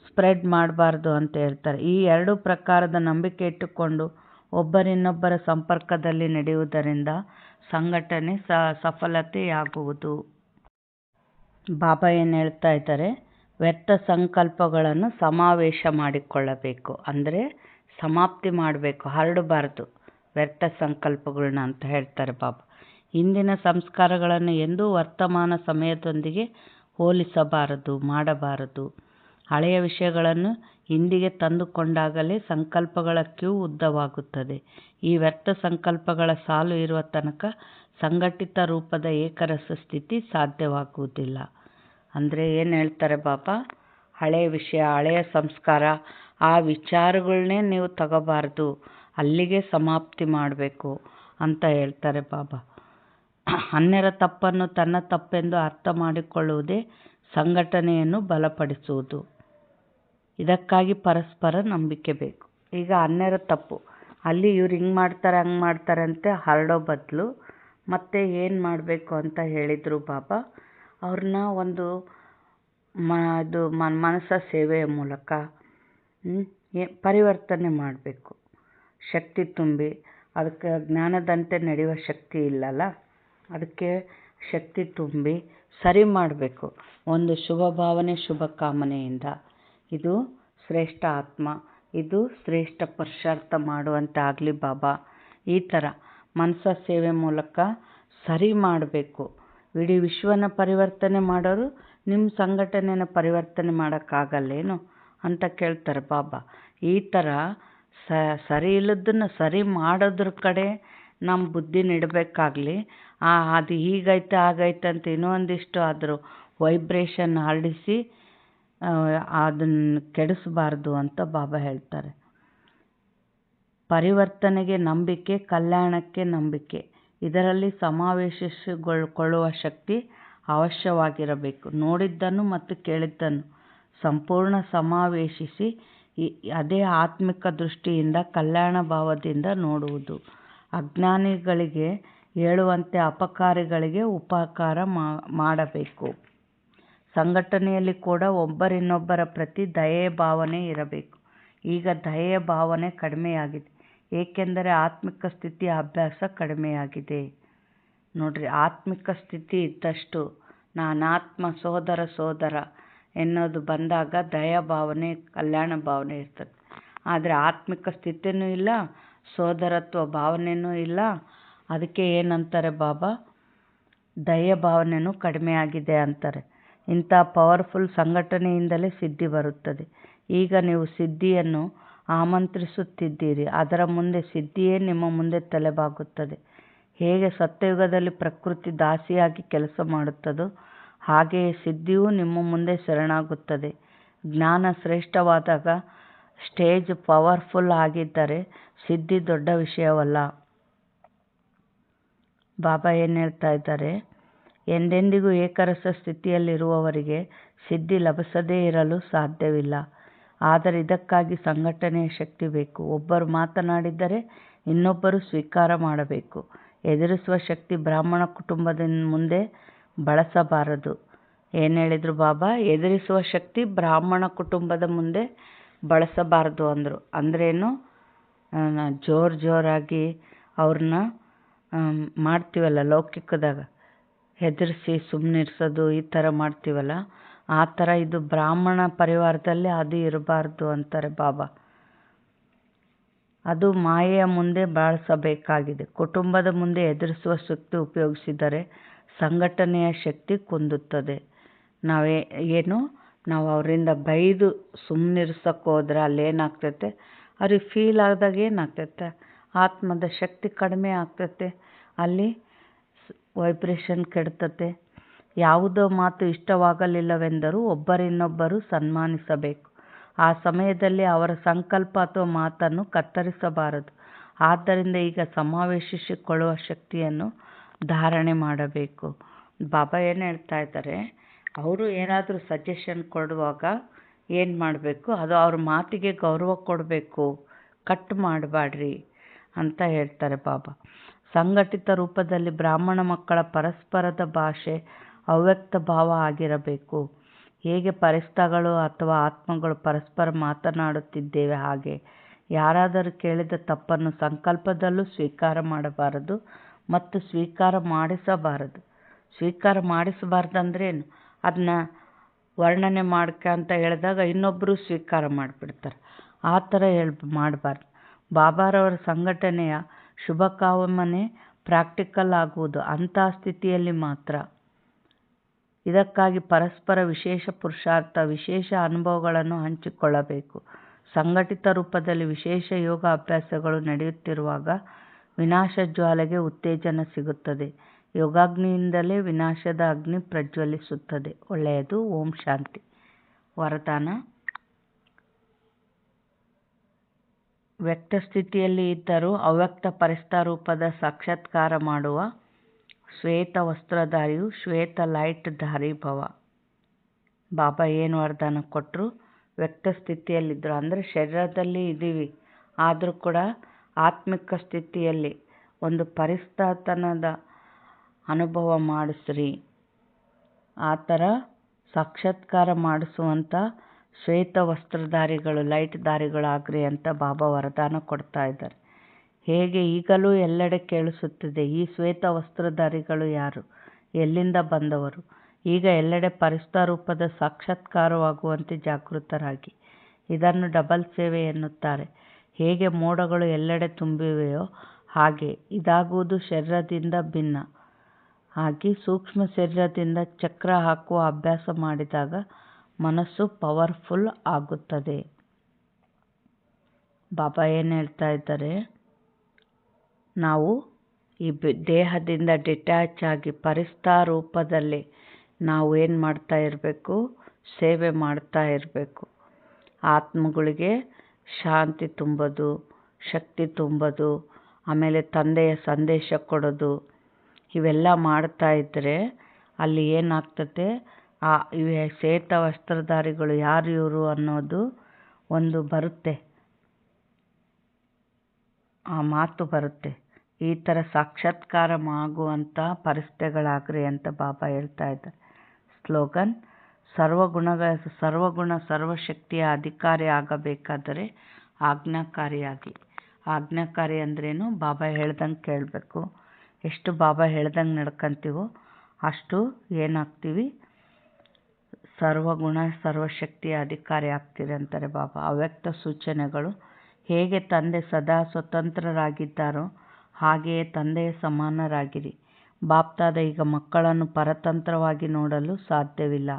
ಸ್ಪ್ರೆಡ್ ಮಾಡಬಾರ್ದು ಅಂತ ಹೇಳ್ತಾರೆ. ಈ ಎರಡು ಪ್ರಕಾರದ ನಂಬಿಕೆ ಇಟ್ಟುಕೊಂಡು ಒಬ್ಬರಿನ್ನೊಬ್ಬರ ಸಂಪರ್ಕದಲ್ಲಿ ನಡೆಯುವುದರಿಂದ ಸಂಘಟನೆ ಸಫಲತೆಯಾಗುವುದು. ಬಾಬಾ ಏನು ಹೇಳ್ತಾ ಇದ್ದಾರೆ, ವ್ಯರ್ಥ ಸಂಕಲ್ಪಗಳನ್ನು ಸಮಾವೇಶ ಮಾಡಿಕೊಳ್ಳಬೇಕು, ಅಂದರೆ ಸಮಾಪ್ತಿ ಮಾಡಬೇಕು, ಹರಡಬಾರ್ದು ವ್ಯರ್ಥ ಸಂಕಲ್ಪಗಳನ್ನ ಅಂತ ಹೇಳ್ತಾರೆ ಬಾಬಾ. ಹಿಂದಿನ ಸಂಸ್ಕಾರಗಳನ್ನು ಎಂದೂ ವರ್ತಮಾನ ಸಮಯದೊಂದಿಗೆ ಹೋಲಿಸಬಾರದು, ಮಾಡಬಾರದು. ಹಳೆಯ ವಿಷಯಗಳನ್ನು ಹಿಂದಿಗೆ ತಂದುಕೊಂಡಾಗಲೇ ಸಂಕಲ್ಪಗಳ ಕ್ಯೂ ಉದ್ದವಾಗುತ್ತದೆ. ಈ ವ್ಯರ್ಥ ಸಂಕಲ್ಪಗಳ ಸಾಲು ಇರುವ ತನಕ ಸಂಘಟಿತ ರೂಪದ ಏಕರಸ ಸ್ಥಿತಿ ಸಾಧ್ಯವಾಗುವುದಿಲ್ಲ. ಅಂದರೆ ಏನು ಹೇಳ್ತಾರೆ ಬಾಬಾ, ಹಳೆಯ ವಿಷಯ, ಹಳೆಯ ಸಂಸ್ಕಾರ, ಆ ವಿಚಾರಗಳನ್ನೇ ನೀವು ತಗೋಬಾರ್ದು, ಅಲ್ಲಿಗೆ ಸಮಾಪ್ತಿ ಮಾಡಬೇಕು ಅಂತ ಹೇಳ್ತಾರೆ ಬಾಬಾ. ಅನ್ಯರ ತಪ್ಪನ್ನು ತನ್ನ ತಪ್ಪೆಂದು ಅರ್ಥ ಮಾಡಿಕೊಳ್ಳುವುದೇ ಸಂಘಟನೆಯನ್ನು ಬಲಪಡಿಸುವುದು. ಇದಕ್ಕಾಗಿ ಪರಸ್ಪರ ನಂಬಿಕೆ ಬೇಕು. ಈಗ ಅನ್ಯರ ತಪ್ಪು, ಅಲ್ಲಿ ಇವ್ರು ಹಿಂಗೆ ಮಾಡ್ತಾರೆ ಹಂಗೆ ಮಾಡ್ತಾರೆ ಅಂತ ಹರಡೋ ಬದಲು ಮತ್ತೆ ಏನು ಮಾಡಬೇಕು ಅಂತ ಹೇಳಿದರು ಬಾಬಾ. ಅವ್ರನ್ನ ಒಂದು ಅದು ಮನಸ ಸೇವೆಯ ಮೂಲಕ ಪರಿವರ್ತನೆ ಮಾಡಬೇಕು. ಶಕ್ತಿ ತುಂಬಿ, ಅದಕ್ಕೆ ಜ್ಞಾನದಂತೆ ನಡೆಯುವ ಶಕ್ತಿ ಇಲ್ಲಲ್ಲ, ಅದಕ್ಕೆ ಶಕ್ತಿ ತುಂಬಿ ಸರಿ ಮಾಡಬೇಕು. ಒಂದು ಶುಭ ಭಾವನೆ, ಶುಭ ಕಾಮನೆಯಿಂದ ಇದು ಶ್ರೇಷ್ಠ ಆತ್ಮ, ಇದು ಶ್ರೇಷ್ಠ ಪುರುಷಾರ್ಥ ಮಾಡುವಂತೆ ಆಗಲಿ ಬಾಬಾ. ಈ ಥರ ಮನಸ ಸೇವೆ ಮೂಲಕ ಸರಿ ಮಾಡಬೇಕು. ಇಡೀ ವಿಶ್ವನ ಪರಿವರ್ತನೆ ಮಾಡೋರು ನಿಮ್ಮ ಸಂಘಟನೆನ ಪರಿವರ್ತನೆ ಮಾಡೋಕ್ಕಾಗಲ್ಲೇನು ಅಂತ ಕೇಳ್ತಾರೆ ಬಾಬಾ. ಈ ಥರ ಸರಿ ಇಲ್ಲದನ್ನು ಸರಿ ಮಾಡೋದ್ರ ಕಡೆ ನಮ್ಮ ಬುದ್ಧಿ ನೆಡಬೇಕಾಗಲಿ. ಅದು ಹೀಗೈತೆ ಆಗೈತೆ ಅಂತ ಇನ್ನೊಂದಿಷ್ಟು ಅದ್ರ ವೈಬ್ರೇಷನ್ ಹರಡಿಸಿ ಅದನ್ನು ಕೆಡಿಸಬಾರ್ದು ಅಂತ ಬಾಬಾ ಹೇಳ್ತಾರೆ. ಪರಿವರ್ತನೆಗೆ ನಂಬಿಕೆ, ಕಲ್ಯಾಣಕ್ಕೆ ನಂಬಿಕೆ, ಇದರಲ್ಲಿ ಸಮಾವೇಶಗೊಳ್ಳುವ ಶಕ್ತಿ ಅವಶ್ಯವಾಗಿರಬೇಕು. ನೋಡಿದ್ದನ್ನು ಮತ್ತು ಕೇಳಿದ್ದನ್ನು ಸಂಪೂರ್ಣ ಸಮಾವೇಶಿಸಿ ಅದೇ ಆತ್ಮಿಕ ದೃಷ್ಟಿಯಿಂದ ಕಲ್ಯಾಣ ಭಾವದಿಂದ ನೋಡುವುದು. ಅಜ್ಞಾನಿಗಳಿಗೆ ಹೇಳುವಂತೆ ಅಪಕಾರಿಗಳಿಗೆ ಉಪಕಾರ ಮಾಡಬೇಕು. ಸಂಘಟನೆಯಲ್ಲಿ ಕೂಡ ಒಬ್ಬರಿನ್ನೊಬ್ಬರ ಪ್ರತಿ ದಯೆಯ ಭಾವನೆ ಇರಬೇಕು. ಈಗ ದಯೆಯ ಭಾವನೆ ಕಡಿಮೆಯಾಗಿದೆ, ಏಕೆಂದರೆ ಆತ್ಮಿಕ ಸ್ಥಿತಿಯ ಅಭ್ಯಾಸ ಕಡಿಮೆಯಾಗಿದೆ. ನೋಡ್ರಿ, ಆತ್ಮಿಕ ಸ್ಥಿತಿ ಇದ್ದಷ್ಟು ನಾನಾತ್ಮ ಸೋದರ ಎನ್ನೋದು ಬಂದಾಗ ದಯಾ ಭಾವನೆ, ಕಲ್ಯಾಣ ಭಾವನೆ ಇರ್ತದೆ. ಆದರೆ ಆತ್ಮಿಕ ಸ್ಥಿತಿನೂ ಇಲ್ಲ, ಸೋದರತ್ವ ಭಾವನೆಯೂ ಇಲ್ಲ. ಅದಕ್ಕೆ ಏನಂತಾರೆ ಬಾಬಾ, ದಯಾ ಭಾವನೆಯೂ ಕಡಿಮೆ ಆಗಿದೆ ಅಂತಾರೆ. ಇಂಥ ಪವರ್ಫುಲ್ ಸಂಘಟನೆಯಿಂದಲೇ ಸಿದ್ಧಿ ಬರುತ್ತದೆ. ಈಗ ನೀವು ಸಿದ್ಧಿಯನ್ನು ಆಮಂತ್ರಿಸುತ್ತಿದ್ದೀರಿ, ಅದರ ಮುಂದೆ ಸಿದ್ಧಿಯೇ ನಿಮ್ಮ ಮುಂದೆ ತಲೆಬಾಗುತ್ತದೆ. ಹೇಗೆ ಸತ್ಯಯುಗದಲ್ಲಿ ಪ್ರಕೃತಿ ದಾಸಿಯಾಗಿ ಕೆಲಸ ಮಾಡುತ್ತದೋ ಹಾಗೆಯೇ ಸಿದ್ಧಿಯೂ ನಿಮ್ಮ ಮುಂದೆ ಶರಣಾಗುತ್ತದೆ. ಜ್ಞಾನ ಶ್ರೇಷ್ಠವಾದಾಗ, ಸ್ಟೇಜ್ ಪವರ್ಫುಲ್ ಆಗಿದ್ದರೆ ಸಿದ್ಧಿ ದೊಡ್ಡ ವಿಷಯವಲ್ಲ. ಬಾಬಾ ಏನು ಹೇಳ್ತಾ ಇದ್ದಾರೆ, ಎಂದೆಂದಿಗೂ ಏಕರಸ ಸ್ಥಿತಿಯಲ್ಲಿರುವವರಿಗೆ ಸಿದ್ಧಿ ಲಭಿಸದೇ ಇರಲು ಸಾಧ್ಯವಿಲ್ಲ. ಆದರೆ ಇದಕ್ಕಾಗಿ ಸಂಘಟನೆಯ ಶಕ್ತಿ ಬೇಕು. ಒಬ್ಬರು ಮಾತನಾಡಿದರೆ ಇನ್ನೊಬ್ಬರು ಸ್ವೀಕಾರ ಮಾಡಬೇಕು. ಎದುರಿಸುವ ಶಕ್ತಿ ಬ್ರಾಹ್ಮಣ ಕುಟುಂಬದ ಮುಂದೆ ಬಳಸಬಾರದು. ಏನು ಹೇಳಿದರು ಬಾಬಾ, ಎದುರಿಸುವ ಶಕ್ತಿ ಬ್ರಾಹ್ಮಣ ಕುಟುಂಬದ ಮುಂದೆ ಬಳಸಬಾರದು ಅಂದರು. ಅಂದ್ರೇನು, ಜೋರಾಗಿ ಅವ್ರನ್ನ ಮಾಡ್ತೀವಲ್ಲ ಲೌಕಿಕದಾಗ, ಹೆದರಿಸಿ ಸುಮ್ಮನಿರ್ಸೋದು, ಈ ಥರ ಮಾಡ್ತೀವಲ್ಲ, ಆ ಥರ ಇದು ಬ್ರಾಹ್ಮಣ ಪರಿವಾರದಲ್ಲಿ ಅದು ಇರಬಾರ್ದು ಅಂತಾರೆ ಬಾಬಾ. ಅದು ಮಾಯೆಯ ಮುಂದೆ ಬಳಸಬೇಕಾಗಿದೆ. ಕುಟುಂಬದ ಮುಂದೆ ಎದುರಿಸುವ ಶಕ್ತಿ ಉಪಯೋಗಿಸಿದರೆ ಸಂಘಟನೆಯ ಶಕ್ತಿ ಕುಂದುತ್ತದೆ. ನಾವು ಅವರಿಂದ ಬೈದು ಸುಮ್ಮನಿರ್ಸಕ್ಕೆ ಹೋದ್ರೆ ಅಲ್ಲೇನಾಗ್ತೈತೆ, ಅವ್ರಿಗೆ ಫೀಲ್ ಆದಾಗ ಏನಾಗ್ತೈತೆ, ಆತ್ಮದ ಶಕ್ತಿ ಕಡಿಮೆ ಆಗ್ತೈತೆ, ಅಲ್ಲಿ ವೈಬ್ರೇಷನ್ ಕೆಡ್ತತೆ. ಯಾವುದೋ ಮಾತು ಇಷ್ಟವಾಗಲಿಲ್ಲವೆಂದರೂ ಒಬ್ಬರಿನ್ನೊಬ್ಬರು ಸನ್ಮಾನಿಸಬೇಕು. ಆ ಸಮಯದಲ್ಲಿ ಅವರ ಸಂಕಲ್ಪ ಅಥವಾ ಮಾತನ್ನು ಕತ್ತರಿಸಬಾರದು. ಆದ್ದರಿಂದ ಈಗ ಸಮಾವೇಶಿಸಿಕೊಳ್ಳುವ ಶಕ್ತಿಯನ್ನು ಧಾರಣೆ ಮಾಡಬೇಕು. ಬಾಬಾ ಏನು ಹೇಳ್ತಾ ಇದ್ದಾರೆ, ಅವರು ಏನಾದರೂ ಸಜೆಷನ್ ಕೊಡುವಾಗ ಏನು ಮಾಡಬೇಕು, ಅದು ಅವ್ರ ಮಾತಿಗೆ ಗೌರವ ಕೊಡಬೇಕು, ಕಟ್ ಮಾಡಬೇಡ್ರಿ ಅಂತ ಹೇಳ್ತಾರೆ ಬಾಬಾ. ಸಂಘಟಿತ ರೂಪದಲ್ಲಿ ಬ್ರಾಹ್ಮಣ ಮಕ್ಕಳ ಪರಸ್ಪರದ ಭಾಷೆ ಅವ್ಯಕ್ತ ಭಾವ ಆಗಿರಬೇಕು. ಹೇಗೆ ಪರಿಸ್ಥಗಳು ಅಥವಾ ಆತ್ಮಗಳು ಪರಸ್ಪರ ಮಾತನಾಡುತ್ತಿದ್ದೇವೆ ಹಾಗೆ. ಯಾರಾದರೂ ಕೇಳಿದ ತಪ್ಪನ್ನು ಸಂಕಲ್ಪದಲ್ಲೂ ಸ್ವೀಕಾರ ಮಾಡಬಾರದು ಮತ್ತು ಸ್ವೀಕಾರ ಮಾಡಿಸಬಾರದು. ಸ್ವೀಕಾರ ಮಾಡಿಸಬಾರ್ದಂದ್ರೇನು, ಅದನ್ನ ವರ್ಣನೆ ಅಂತ ಹೇಳಿದಾಗ ಇನ್ನೊಬ್ಬರು ಸ್ವೀಕಾರ ಮಾಡಿಬಿಡ್ತಾರೆ. ಆ ಥರ ಮಾಡಬಾರ್ದು. ಬಾಬಾರವರ ಸಂಘಟನೆಯ ಶುಭ ಕಾಮನೆ ಪ್ರಾಕ್ಟಿಕಲ್ ಆಗುವುದು ಅಂತಹ ಸ್ಥಿತಿಯಲ್ಲಿ ಮಾತ್ರ. ಇದಕ್ಕಾಗಿ ಪರಸ್ಪರ ವಿಶೇಷ ಪುರುಷಾರ್ಥ, ವಿಶೇಷ ಅನುಭವಗಳನ್ನು ಹಂಚಿಕೊಳ್ಳಬೇಕು. ಸಂಘಟಿತ ರೂಪದಲ್ಲಿ ವಿಶೇಷ ಯೋಗ ಅಭ್ಯಾಸಗಳು ನಡೆಯುತ್ತಿರುವಾಗ ವಿನಾಶ ಜ್ವಾಲೆಗೆ ಉತ್ತೇಜನ ಸಿಗುತ್ತದೆ. ಯೋಗಾಗ್ನಿಯಿಂದಲೇ ವಿನಾಶದ ಅಗ್ನಿ ಪ್ರಜ್ವಲಿಸುತ್ತದೆ. ಒಳ್ಳೆಯದು. ಓಂ ಶಾಂತಿ. ವರದಾನ: ವ್ಯಕ್ತ ಸ್ಥಿತಿಯಲ್ಲಿ ಇದ್ದರೂ ಅವ್ಯಕ್ತ ಪರಿಸ್ಥಾರೂಪದ ಸಾಕ್ಷಾತ್ಕಾರ ಮಾಡುವ ಶ್ವೇತ ವಸ್ತ್ರಧಾರಿಯು ಶ್ವೇತ ಲೈಟ್ ಧಾರಿ ಭವ. ಬಾಬಾ ಏನು ವರದಾನ ಕೊಟ್ಟರು, ವ್ಯಕ್ತ ಸ್ಥಿತಿಯಲ್ಲಿದ್ದರು ಅಂದರೆ ಶರೀರದಲ್ಲಿ ಇದ್ದೀವಿ, ಆದರೂ ಕೂಡ ಆತ್ಮಿಕ ಸ್ಥಿತಿಯಲ್ಲಿ ಒಂದು ಪರಿಸ್ಥಾತನದ ಅನುಭವ ಮಾಡಿಸ್ರಿ. ಆ ಥರ ಸಾಕ್ಷಾತ್ಕಾರ ಮಾಡಿಸುವಂಥ ಶ್ವೇತ ವಸ್ತ್ರಧಾರಿಗಳು, ಲೈಟ್ ಧಾರಿಗಳಾಗ್ರಿ ಅಂತ ಬಾಬಾ ವರದಾನ ಕೊಡ್ತಾ ಇದ್ದಾರೆ. ಹೇಗೆ ಈಗಲೂ ಎಲ್ಲೆಡೆ ಕೇಳಿಸುತ್ತಿದೆ, ಈ ಶ್ವೇತ ವಸ್ತ್ರಧಾರಿಗಳು ಯಾರು, ಎಲ್ಲಿಂದ ಬಂದವರು? ಈಗ ಎಲ್ಲೆಡೆ ಪರಿಷ್ಠ ರೂಪದ ಸಾಕ್ಷಾತ್ಕಾರವಾಗುವಂತೆ ಜಾಗೃತರಾಗಿ. ಇದನ್ನು ಡಬಲ್ ಸೇವೆ ಎನ್ನುತ್ತಾರೆ. ಹೇಗೆ ಮೋಡಗಳು ಎಲ್ಲೆಡೆ ತುಂಬಿವೆಯೋ ಹಾಗೆ ಇದಾಗುವುದು ಶರೀರದಿಂದ ಭಿನ್ನ ಆಗಿ ಸೂಕ್ಷ್ಮ ಶರೀರದಿಂದ ಚಕ್ರ ಹಾಕುವ ಅಭ್ಯಾಸ ಮಾಡಿದಾಗ ಮನಸ್ಸು ಪವರ್ಫುಲ್ ಆಗುತ್ತದೆ. ಬಾಬಾ ಏನು ಹೇಳ್ತಾ ಇದ್ದಾರೆ, ನಾವು ಈ ದೇಹದಿಂದ ಡಿಟ್ಯಾಚ್ ಆಗಿ ಪರಿಷ್ಠ ರೂಪದಲ್ಲಿ ನಾವು ಏನು ಮಾಡ್ತಾ ಇರಬೇಕು, ಸೇವೆ ಮಾಡ್ತಾ ಇರಬೇಕು. ಆತ್ಮಗಳಿಗೆ ಶಾಂತಿ ತುಂಬೋದು, ಶಕ್ತಿ ತುಂಬೋದು, ಆಮೇಲೆ ತಂದೆಯ ಸಂದೇಶ ಕೊಡೋದು, ಇವೆಲ್ಲ ಮಾಡ್ತಾ ಇದ್ದರೆ ಅಲ್ಲಿ ಏನಾಗ್ತದೆ, ಇವೆ ಶ್ವೇತ ವಸ್ತ್ರಧಾರಿಗಳು ಯಾರು ಇವರು ಅನ್ನೋದು ಒಂದು ಬರುತ್ತೆ, ಆ ಮಾತು ಬರುತ್ತೆ. ಈ ಥರ ಸಾಕ್ಷಾತ್ಕಾರ ಆಗುವಂಥ ಪರಿಸ್ಥಿತಿಗಳಾಗ್ರಿ ಅಂತ ಬಾಬಾ ಹೇಳ್ತಾ ಇದ್ದಾರೆ. ಸ್ಲೋಗನ್: ಸರ್ವಗುಣ ಸರ್ವಶಕ್ತಿಯ ಅಧಿಕಾರಿ ಆಗಬೇಕಾದರೆ ಆಜ್ಞಾಕಾರಿಯಾಗಿ. ಆಜ್ಞಾಕಾರಿ ಅಂದ್ರೇನು? ಬಾಬಾ ಹೇಳ್ದಂಗೆ ಕೇಳಬೇಕು. ಎಷ್ಟು ಬಾಬಾ ಹೇಳ್ದಂಗೆ ನಡ್ಕೊಂತೀವೋ ಅಷ್ಟು ಏನಾಗ್ತೀವಿ, ಸರ್ವಗುಣ ಸರ್ವಶಕ್ತಿಯ ಅಧಿಕಾರಿ ಆಗ್ತೀರಿ ಅಂತಾರೆ ಬಾಬಾ. ಅವ್ಯಕ್ತ ಸೂಚನೆಗಳು: ಹೇಗೆ ತಂದೆ ಸದಾ ಸ್ವತಂತ್ರರಾಗಿದ್ದಾರೋ ಹಾಗೆಯೇ ತಂದೆಯ ಸಮಾನರಾಗಿರಿ. ಬಾಪ್ತಾದ ಈಗ ಮಕ್ಕಳನ್ನು ಪರತಂತ್ರವಾಗಿ ನೋಡಲು ಸಾಧ್ಯವಿಲ್ಲ.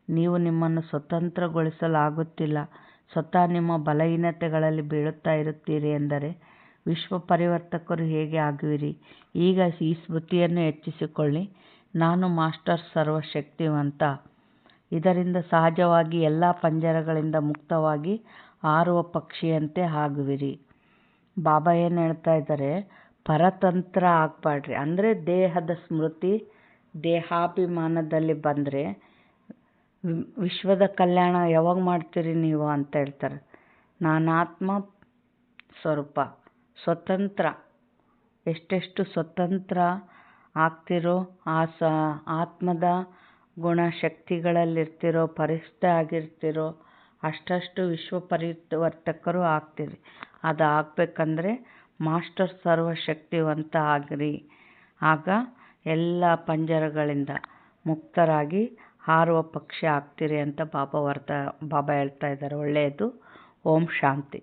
ನೀವು ನಿಮ್ಮನ್ನು ಸ್ವತಂತ್ರಗೊಳಿಸಲಾಗುತ್ತಿಲ್ಲ. ಸ್ವತಃ ನಿಮ್ಮ ಬಲಹೀನತೆಗಳಲ್ಲಿ ಬೀಳುತ್ತಾ ಇರುತ್ತೀರಿ ಎಂದರೆ ವಿಶ್ವ ಪರಿವರ್ತಕರು ಹೇಗೆ ಆಗುವಿರಿ? ಈಗ ಈ ಸ್ಮೃತಿಯನ್ನು ಹೆಚ್ಚಿಸಿಕೊಳ್ಳಿ, ನಾನು ಮಾಸ್ಟರ್ ಸರ್ವಶಕ್ತಿವಂತ. ಇದರಿಂದ ಸಹಜವಾಗಿ ಎಲ್ಲ ಪಂಜರಗಳಿಂದ ಮುಕ್ತವಾಗಿ ಹಾರುವ ಪಕ್ಷಿಯಂತೆ ಆಗುವಿರಿ. ಬಾಬಾ ಏನು ಹೇಳ್ತಾ ಇದ್ದಾರೆ, ಪರತಂತ್ರ ಆಗಬೇಡ್ರಿ. ಅಂದರೆ ದೇಹದ ಸ್ಮೃತಿ, ದೇಹಾಭಿಮಾನದಲ್ಲಿ ಬಂದರೆ ವಿಶ್ವದ ಕಲ್ಯಾಣ ಯಾವಾಗ ಮಾಡ್ತೀರಿ ನೀವು ಅಂತ ಹೇಳ್ತಾರೆ. ನಾನಾತ್ಮ ಸ್ವರೂಪ, ಸ್ವತಂತ್ರ. ಎಷ್ಟೆಷ್ಟು ಸ್ವತಂತ್ರ ಆಗ್ತಿರೋ, ಆತ್ಮದ ಗುಣ ಶಕ್ತಿಗಳಲ್ಲಿರ್ತಿರೋ, ಪರಿಷ್ಠ ಆಗಿರ್ತಿರೋ ಅಷ್ಟಷ್ಟು ವಿಶ್ವ ಪರಿವರ್ತಕರು ಆಗ್ತೀರಿ. ಅದು ಆಗಬೇಕಂದ್ರೆ ಮಾಸ್ಟರ್ ಸರ್ವಶಕ್ತಿವಂತ ಆಗ್ರಿ. ಆಗ ಎಲ್ಲ ಪಂಜರಗಳಿಂದ ಮುಕ್ತರಾಗಿ ಹಾರುವ ಪಕ್ಷಿ ಆಗ್ತೀರಿ ಅಂತ ಬಾಬಾ ಹೇಳ್ತಾ ಇದ್ದಾರೆ. ಒಳ್ಳೆಯದು. ಓಂ ಶಾಂತಿ.